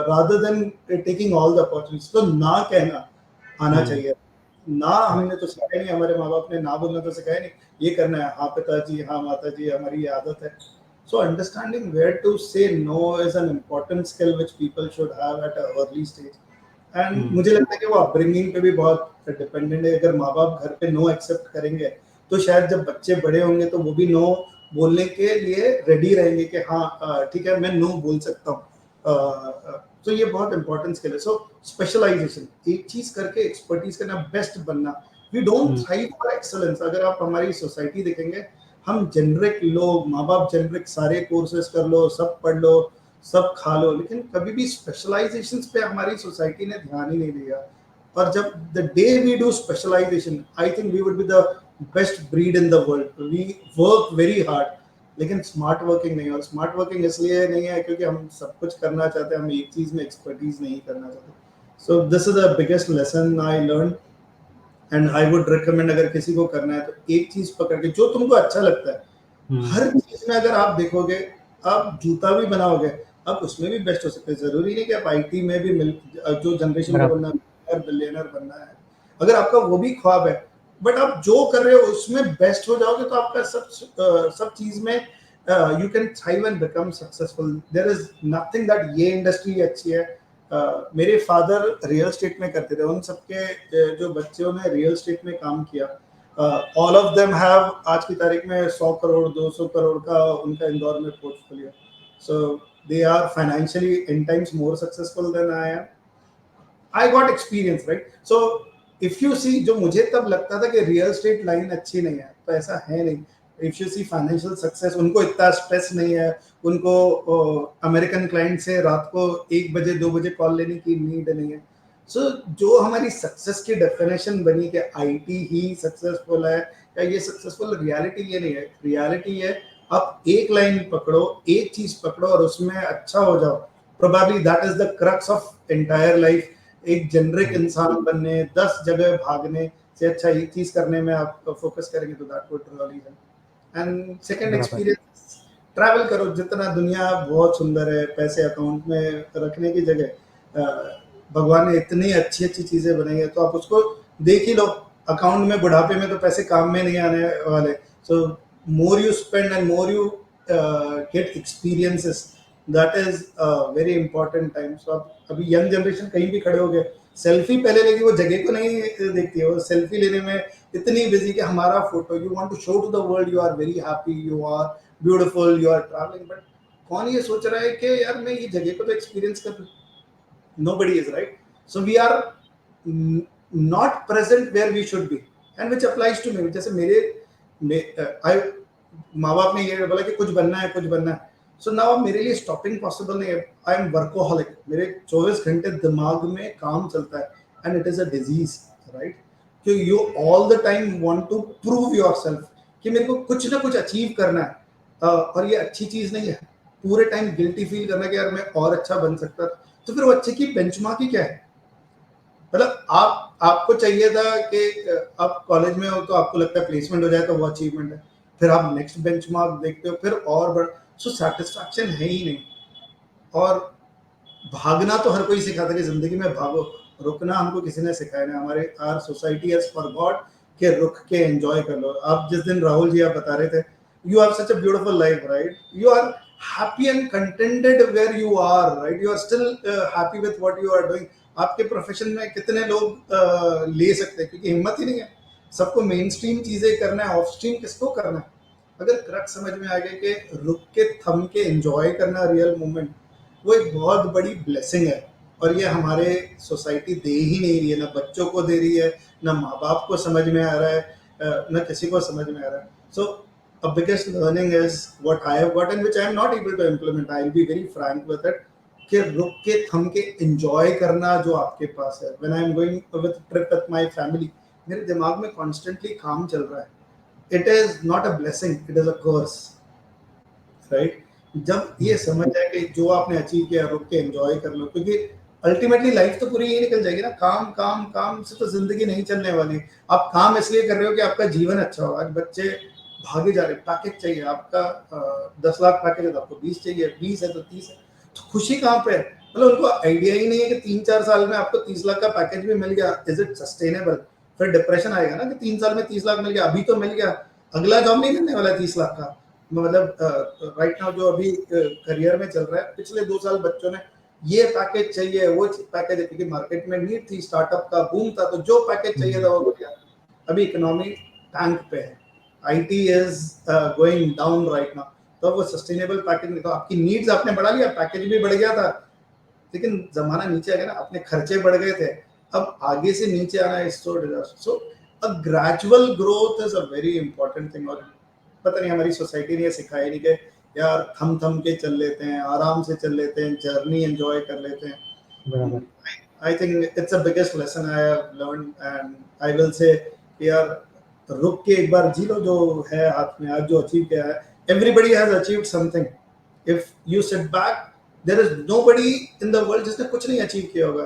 rather than taking all the opportunities. तो ना कहना आना चाहिए। ना हमने तो सिखाया नहीं, हमारे माँ बाप ने ना बोलना तो सिखाया नहीं, ये करना है, हाँ पिताजी, हाँ माताजी, हमारी ये आदत है. So understanding where to say no is an important skill which people should have at an early stage. And मुझे लगता है कि वो अपब्रिंगिंग पे भी बहुत डिपेंडेंट है. अगर माँ बाप घर पे नो एक्सेप्ट करेंगे तो शायद जब बच्चे बड़े होंगे तो वो भी नो बोलने के लिए रेडी रहेंगे कि हाँ ठीक है मैं नो बोल सकता हूँ. तो ये बहुत इंपॉर्टेंट स्किल है. सो स्पेशलाइजेशन, एक चीज करके एक्सपर्टीज करना, बेस्ट बनना. We don't thrive for excellence. अगर आप हमारी सोसाइटी देखेंगे, हम जेनरिक लोग, माँ बाप जेनरिक, सारे कोर्सेज कर लो, सब पढ़ लो, सब खा लो, लेकिन कभी भी स्पेशलाइजेशंस पे हमारी सोसाइटी ने ध्यान ही नहीं दिया. और जब the day we do specialisation, I think we would be the best breed in the world. We work very hard, लेकिन स्मार्ट वर्किंग नहीं. और स्मार्ट वर्किंग इसलिए नहीं है क्योंकि हम सब कुछ करना चाहते हैं, हम एक चीज में एक्सपर्टीज नहीं करना चाहते. So this is the biggest lesson I learn. And I would recommend, अगर किसी को करना है तो एक चीज पकड़ के जो तुमको अच्छा लगता है. हर चीज में अगर आप देखोगे, आप जूता भी बनाओगे, आप उसमें भी बेस्ट हो सकते हैं. जरूरी नहीं कि आप आईटी में भी जो जनरेशन को बनना है, बिलियनर बनना है. अगर आपका वो भी ख्वाब है, बट आप जो कर रहे हो उसमें बेस्ट हो जाओगे तो आपका सब चीज में you can thrive and become successful. There is nothing that ये इंडस्ट्री अच्छी है. मेरे फादर रियल स्टेट में करते थे. उन सबके जो बच्चों ने रियल स्टेट में काम किया, ऑल ऑफ देम हैव आज की तारीख में 100 करोड़ 200 करोड़ का उनका इंदौर में portfolio. So they are financially 10 times more successful than I am. I got experience, right? So if you see, जो मुझे तब लगता था कि रियल स्टेट लाइन अच्छी नहीं है, तो ऐसा है नहीं. If you see financial success, उनको इतना स्ट्रेस नहीं है, उनको अमेरिकन क्लाइंट से रात को 1 बजे 2 बजे कॉल लेने की नीड नहीं है. सो जो हमारी सक्सेस की डेफिनेशन बनी कि आईटी ही सक्सेसफुल है या ये सक्सेसफुल, रियलिटी ये नहीं है. रियलिटी है आप एक लाइन पकड़ो, एक चीज पकड़ो और उसमें अच्छा हो जाओ. Probably that is the crux of entire life. एक जेनरिक इंसान बनने, 10 जगह भागने से अच्छा एक चीज करने में आप फोकस करेंगे तो that would really help. And second experience, travel करो. जितना दुनिया बहुत सुंदर है, पैसे अकाउंट में रखने की जगह भगवान ने इतनी अच्छी अच्छी चीजें बनाई है, तो आप उसको देख ही लो. अकाउंट में बुढ़ापे में तो पैसे काम में नहीं आने वाले. So more you spend and more you get experiences, that is very important time. So आप अभी यंग जनरेशन कहीं भी खड़े हो गए, सेल्फी पहले लेगी, वो जगह को नहीं देखती है, वो सेल्फी लेने में इतनी बिजी कि हमारा photo, you want to show to the world you are very happy, you are beautiful, you are travelling. But कौन ये सोच रहा है कि यार मैं ये जगह को तो एक्सपीरियंस कर. Nobody is, right? So we are not present where we should be, and which applies to me. जैसे मेरे माँ बाप ने ये बोला कि कुछ बनना है, कुछ बनना है. So now मेरे लिए stopping possible नहीं है. I am workaholic. मेरे 24 घंटे दिमाग में काम चलता है, and it is a disease, right? कि you all the time want to prove yourself कि मेरे को कुछ ना कुछ अचीव करना है. और ये अच्छी चीज नहीं है. पूरे टाइम गिल्टी फील करना कि यार मैं और अच्छा बन सकता. तो फिर वो अच्छे की बेंचमार्क ही क्या है? मतलब आपको चाहिए था कि आप कॉलेज में हो तो आपको लगता है प्लेसमेंट हो जाए तो वो अचीवमेंट है. फिर आप नेक्स्ट बेंचमार्क देखते हो, फिर और बड़ा. सो सेटिस्फैक्शन है ही नहीं. और भागना तो हर कोई सिखाता है कि जिंदगी में भागो. रुकना हमको किसी ने सिखाया नहीं. हमारे आर सोसाइटी हैज फॉरगॉट कि रुक के एंजॉय कर लो. आप जिस दिन राहुल जी आप बता रहे थे, you have such a beautiful life, right? You are happy and contented where you are, right? You are still happy with what you are doing. आपके प्रोफेशन में कितने लोग ले सकते हैं, क्योंकि हिम्मत ही नहीं है. सबको मेन स्ट्रीम चीजें करना है, ऑफ स्ट्रीम किसको करना है? अगर क्रक समझ में आ गया कि रुक के थम के एंजॉय करना रियल मोमेंट, वो एक बहुत बड़ी ब्लेसिंग है. और ये हमारे सोसाइटी दे ही नहीं रही है. ना बच्चों को दे रही है, ना माँ बाप को समझ में आ रहा है, ना किसी को समझ में आ रहा है. सो a biggest learning is what I have got and which I am not able to implement. I will be very frank with it. कि रुक के थम के enjoy करना जो आपके पास है. When I am going with trip with my family, मेरे दिमाग में constantly काम चल रहा है. It is not a blessing, it is a curse, right? जब ये समझ जाए कि जो आपने अचीव किया, रुक के enjoy कर लो, क्योंकि अल्टीमेटली लाइफ तो पूरी यही निकल जाएगी ना. काम काम काम से तो जिंदगी नहीं चलने वाली. आप काम इसलिए कर रहे हो कि आपका जीवन अच्छा हो. आज बच्चे भागे जा रहे, पैकेज चाहिए. आपका 10 लाख पैकेज है तो आपको 20 चाहिए, 20 है तो 30 है. तो खुशी कहाँ पे है? मतलब उनको आइडिया ही नहीं है कि 3-4 साल में आपको 30 लाख का पैकेज भी मिल गया. Is it sustainable? फिर डिप्रेशन आएगा ना कि 3 साल में 30 लाख मिल गया, अभी तो मिल गया, अगला जॉब नहीं मिलने वाला 30 लाख का। मतलब राइट नाउ जो अभी करियर में चल रहा है, पिछले 2 साल बच्चों ने ये पैकेज चाहिए, वो पैकेज है, क्योंकि मार्केट में नीड थी, स्टार्टअप का बूम था, तो जो पैकेज चाहिए था वो मिल गया। अभी इकोनॉमी टैंक पे है, IT is going down right now, तो वो सस्टेनेबल पैकेज नहीं, तो आपकी नीड्स आपने बढ़ा लिया, पैकेज भी बढ़ गया था, लेकिन जमाना नीचे आ गया ना, अपने खर्चे बढ़ गए थे, अब आगे से नीचे आना is so disaster. So a gradual growth is a very important thing. और पता नहीं हमारी सोसाइटी ने ये सिखाया नहीं कि यार थम थम के चल लेते हैं, आराम से चल लेते हैं, जर्नी एंजॉय कर लेते हैं। बराबर। I think it's a biggest lesson I have learn, and I will say यार रुक के एक बार जी लो जो है हाथ में, आज जो अचीव किया है, everybody has achieved something. If you sit back, there is nobody in the world जिसने कुछ नहीं अचीव किया होगा।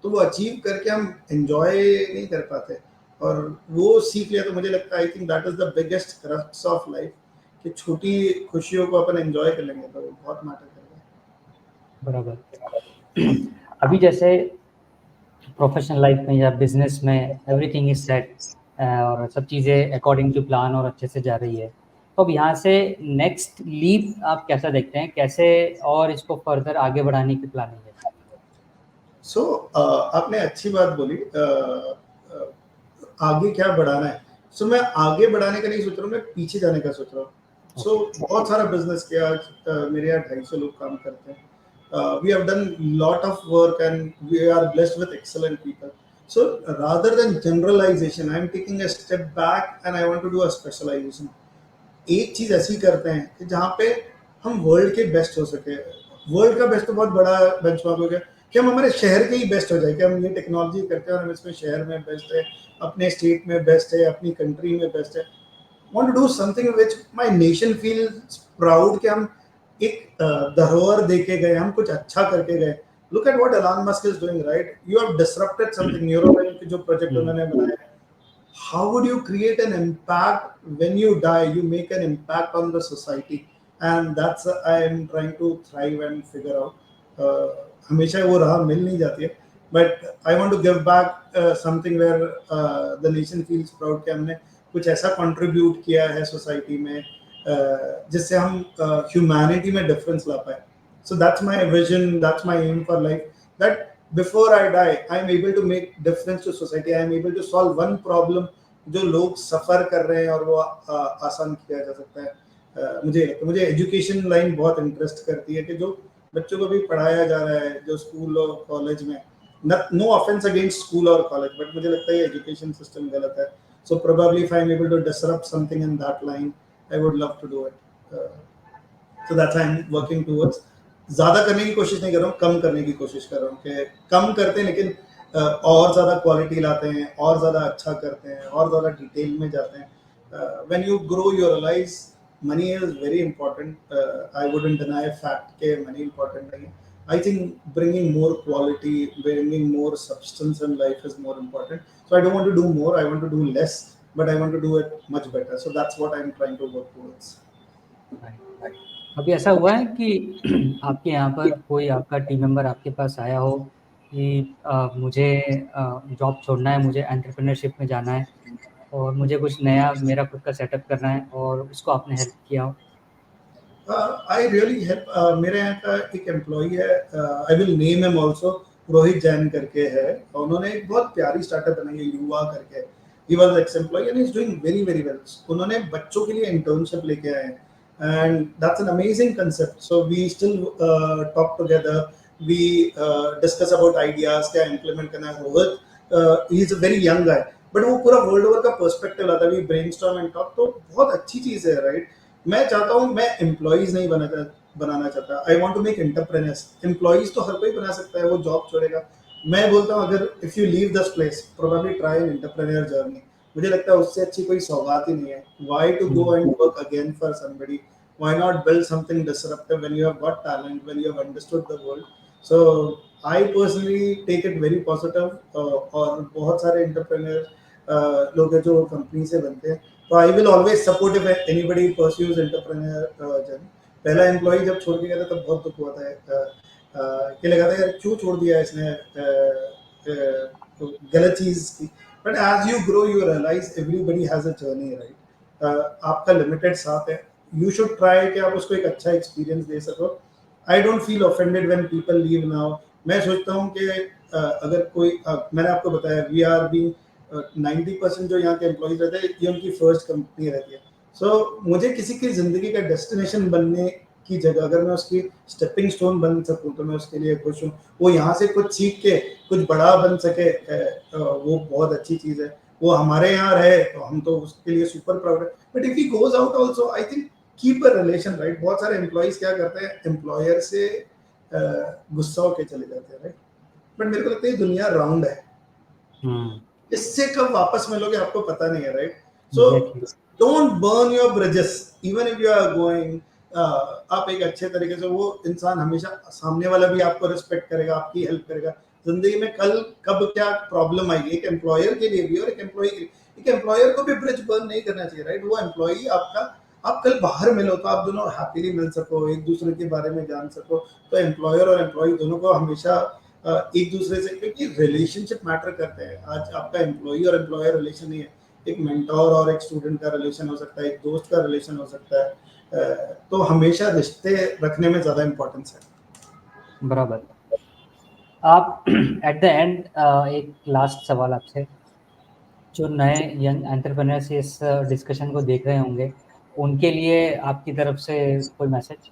तो वो अचीव करके हम एंजॉय नहीं कर पाते, और वो सीख लिया तो मुझे लगता है आई think that is the biggest crux of life, कि छोटी खुशियों को अपन एंजॉय कर लेंगे तो बहुत मैटर करेगा। बराबर। अभी जैसे प्रोफेशनल लाइफ में या बिजनेस में एवरीथिंग इज सेट और सब चीज़ें अकॉर्डिंग टू प्लान और अच्छे से जा रही है, तो अब यहाँ से नेक्स्ट लीप आप कैसा देखते हैं, कैसे और इसको फर्दर आगे बढ़ाने की प्लानिंग है? सो आपने अच्छी बात बोली, आगे क्या बढ़ाना है। सो मैं आगे बढ़ाने का नहीं सोच रहा हूँ, मैं पीछे जाने का सोच रहा हूँ। सो बहुत सारा बिजनेस किया, मेरे यहाँ 250 लोग काम करते हैं, we have done lot of work and we are blessed with excellent people. So rather than generalization, I am taking a step back and I want to do a specialization. एक चीज ऐसी करते हैं कि जहाँ पे हम वर्ल्ड के बेस्ट हो सके। वर्ल्ड का बेस्ट तो बहुत बड़ा बेंचमार्क हो गया, कि हम हमारे शहर के ही बेस्ट हो जाए, कि हम ये टेक्नोलॉजी करते हैं और हम इसमें शहर में बेस्ट है, अपने स्टेट में बेस्ट है, अपनी कंट्री में बेस्ट है। want to do something which my nation feels proud कि हम एक धरोहर देके गए, हम कुछ अच्छा करके गए। Look at what Elon Musk is doing, right? You have disrupted something. Neuralink जो प्रोजेक्ट उन्होंने बनाया, how would you create an impact when you die? You make an impact on the society, and that's I am trying to thrive and figure out. हमेशा वो राह मिल नहीं जाती है, but I want to give back something where the nation feels proud कि हमने कुछ ऐसा कंट्रीब्यूट किया है सोसाइटी में, जिससे हम ह्यूमैनिटी में डिफरेंस ला पाए। So that's my vision, that's my aim for life, that before I die I am able to make difference to society, I am able to solve one problem जो लोग सफर कर रहे हैं, और वो आसान किया जा सकता है। मुझे एजुकेशन लाइन बहुत इंटरेस्ट करती है, कि जो बच्चों को भी पढ़ाया जा रहा है, जो स्कूल और कॉलेज में, नो ऑफेंस अगेंस्ट स्कूल और कॉलेज, बट मुझे लगता है एजुकेशन सिस्टम गलत है। So probably if I'm able to disrupt something in that line, I would love to do it. So that's why I'm working towards. ज़्यादा करने की कोशिश नहीं कर रहा हूँ, कम करने की कोशिश कर रहा हूँ, कि कम करते हैं लेकिन और ज़्यादा क्वालिटी लाते हैं, और ज़्यादा अच्छा करते हैं, और ज़्यादा डिटेल में जाते हैं। When you grow, you realize money is very important. I wouldn't deny a fact कि money important नहीं है. I think bringing more quality, bringing more substance in life is more important. So I don't want to do more, I want to do less, but I want to do it much better. So that's what I'm trying to work towards. अभी ऐसा हुआ है कि आपके यहाँ पर कोई आपका टीम मेंबर आपके पास आया हो कि मुझे जॉब छोड़ना है, मुझे एंटरप्रेन्योरशिप में जाना है और मुझे कुछ नया मेरा खुद का सेटअप करना है, और उसको आपने हेल्प किया हो? I really help. मेरे यहाँ का एक एम्प्लॉई है, I will name him also, Rohit Jain करके है, उन्होंने एक बहुत प्यारी स्टार्टअप बनाई है युवा करके। He was ex employee and he is doing very very well. उन्होंने बच्चों के लिए इंटर्नशिप लेके आए हैं, and that's an amazing concept. So we still talk together, we discuss about ideas क्या इंप्लीमेंट करना है। Rohit he is a very young guy, but वो पूरा वर्ल्ड ओवर का पर्सपेक्टिव लाता है। वी ब्रेनस्टॉर्म एंड टॉक, तो बहुत अच्छी चीज है, राइट? मैं चाहता हूँ, मैं एम्प्लॉइज नहीं बनाना चाहता, I want to make entrepreneurs. Employees तो हर कोई बना सकता है, वो जॉब छोड़ेगा। मैं बोलता हूँ अगर if you leave this place, probably try an entrepreneur journey. मुझे लगता है उससे अच्छी कोई सौगात ही नहीं है। Why to go and work again for somebody? Why not build something disruptive when you have got talent, when you have understood the world? So I personally take it very positive. और बहुत सारे entrepreneur लोग हैं जो company से बनते हैं, तो I will always support if anybody pursues entrepreneur journey. पहला एम्प्लॉय जब छोड़ के गया था तब बहुत दुख हुआ था, कि लगा था यार क्यों छोड़ दिया इसने, गलत चीज की। But as you grow you realise everybody has a journey, right? आपका लिमिटेड साथ है, यू शुड ट्राई कि आप उसको एक अच्छा एक्सपीरियंस दे सको। I don't feel offended when people leave now. मैं सोचता हूँ कि अगर कोई मैंने आपको बताया वी आर बीइंग 90% जो यहाँ के एम्प्लॉइज रहते हैं ये उनकी फर्स्ट कंपनी रहती है। सो मुझे किसी की जिंदगी का डेस्टिनेशन बनने की जगह अगर मैं उसकी स्टेपिंग स्टोन बन सकूं तो मैं उसके लिए खुश हूँ। वो यहाँ से कुछ सीख के कुछ बड़ा बन सके, वो बहुत अच्छी चीज़ है। वो हमारे यहाँ रहे तो हम तो उसके लिए सुपर प्राउड है। But if he goes out also I think keep a relation, right? बहुत सारे एम्प्लॉइज क्या करते हैं, एम्प्लॉयर से गुस्सा होके चले जाते हैं, राइट? बट मेरे को लगता है ये दुनिया राउंड है, इससे कब वापस मिलोगे आपको पता नहीं है, right? So don't burn your bridges even if you are going. आप एक अच्छे तरीके से, वो इंसान हमेशा सामने वाला भी आपको रिस्पेक्ट करेगा, आपकी हेल्प करेगा। जिंदगी में कल कब क्या प्रॉब्लम आएगी, एक एम्प्लॉयर के लिए भी और एक एम्प्लॉय के लिए। एक एम्प्लॉयर को भी ब्रिज बर्न नहीं करना चाहिए, राइट? वो एम्प्लॉय आपका, आप कल बाहर मिलो तो आप दोनों हैप्पीली मिल सको, एक दूसरे के बारे में जान सको। तो एम्प्लॉयर और एम्प्लॉय दोनों को हमेशा एक दूसरे से, क्योंकि रिलेशनशिप मैटर करते हैं। आज आपका एम्प्लॉय और एम्प्लॉयर रिलेशन नहीं है, एक मेंटोर और एक स्टूडेंट का रिलेशन हो सकता है, एक दोस्त का रिलेशन हो सकता है। तो हमेशा रिश्ते रखने में ज़्यादा इम्पोर्टेंस है। बराबर। आप एट द एंड एक लास्ट सवाल आपसे, जो नए यंग एंटरप्रेन्योर्स इस डिस्कशन को देख रहे होंगे उनके लिए आपकी तरफ से कोई मैसेज?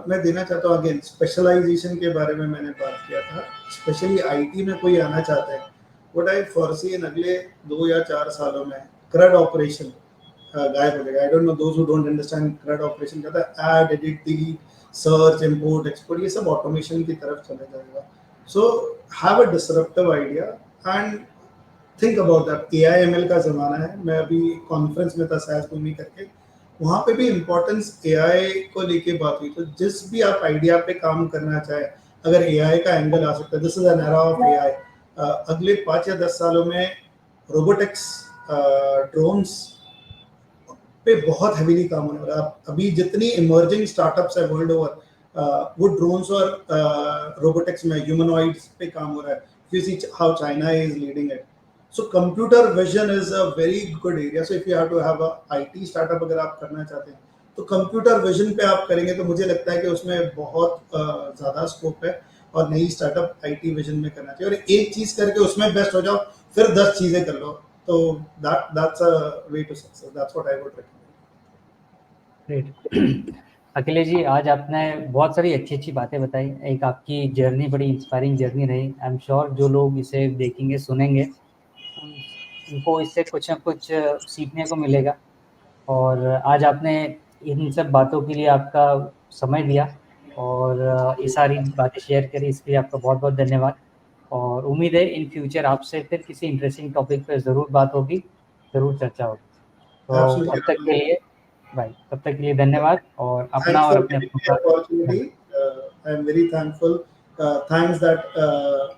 मैं देना चाहता हूँ, अगेन स्पेशलाइजेशन के बारे में मैंने बात किया था। स्पेशली आईटी में कोई आना चाहता है, व्हाट आई फोरसी इन अगले 2 या 4 सालों में क्रड ऑपरेशन गायब हो जाएगा। I don't know those who don't understand क्रड operation क्या था, add edit the search import export, ये सब ऑटोमेशन की तरफ चले जाएगा। So have a disruptive idea and think about that. AI/ML का ज़माना है। मैं अभी कॉन्फ्रेंस में था सहज भूमि करके, वहाँ पे भी इम्पोर्टेंस AI को लेके बात हुई। तो जिस भी आप आइडिया पे काम करना चाहे, अगर AI का एंगल आ सकता है, this is an era of AI। अगले 5 या 10 सालों में रोबोटिक्स, ड्रोन्स पे बहुत हेवीली काम होने वाला है। अभी जितनी इमर्जिंग स्टार्टअप्स है वर्ल्ड ओवर, वो ड्रोन्स और रोबोटिक्स में, ह्यूमनॉइड्स पे काम हो रहा है। You see how China is leading it. So computer vision is a very good area. So if you have to have a IT startup अगर आप करना चाहते हैं तो कंप्यूटर विजन पे आप करेंगे तो मुझे लगता है कि उसमें बहुत ज़्यादा स्कोप है। और नई स्टार्टअप IT विजन में करना चाहिए, और एक चीज़ करके उसमें बेस्ट हो जाओ, फिर 10 चीज़ें कर लो। तो that's a way to success. That's what I would recommend. Great. Akhilesh ji, आज आपने बहुत सारी अच्छी अच्छी बातें बताई। एक आपकी जर्नी बड़ी इंस्पायरिंग जर्नी रही। आई एम श्योर जो लोग इसे देखेंगे सुनेंगे उनको इससे कुछ ना कुछ सीखने को मिलेगा। और आज आपने इन सब बातों के लिए आपका समय दिया और ये सारी बातें शेयर करी, इसके लिए आपका बहुत बहुत धन्यवाद। और उम्मीद है इन फ्यूचर आपसे फिर किसी इंटरेस्टिंग टॉपिक पर ज़रूर बात होगी, ज़रूर चर्चा होगी। तो तब तक के लिए भाई, तब तक के लिए धन्यवाद। और अपना Thanks और for अपने giving अपनों me का opportunity. I am very thankful. Thanks that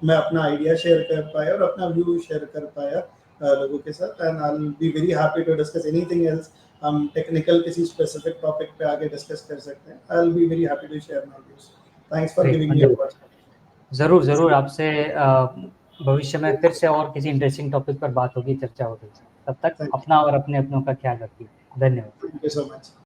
मैं अपना आइडिया शेयर कर पाया और अपना व्यू शेयर कर पाया लोगों के साथ। And I will be very happy to discuss anything else. हम टेक्निकल किसी स्पेसिफिक टॉपिक पे आगे डिस्कस कर सकते हैं। I will be very happy to share my views. Thanks for giving me opportunity. ज़रूर ज़रूर आपसे भविष्य में फिर से और किसी इंटरेस्टिंग टॉपिक पर बात होगी, चर्चा होगी। तब तक अपना और अपने अपनों का ख्याल रखिए। धन्यवाद। Thank you so much.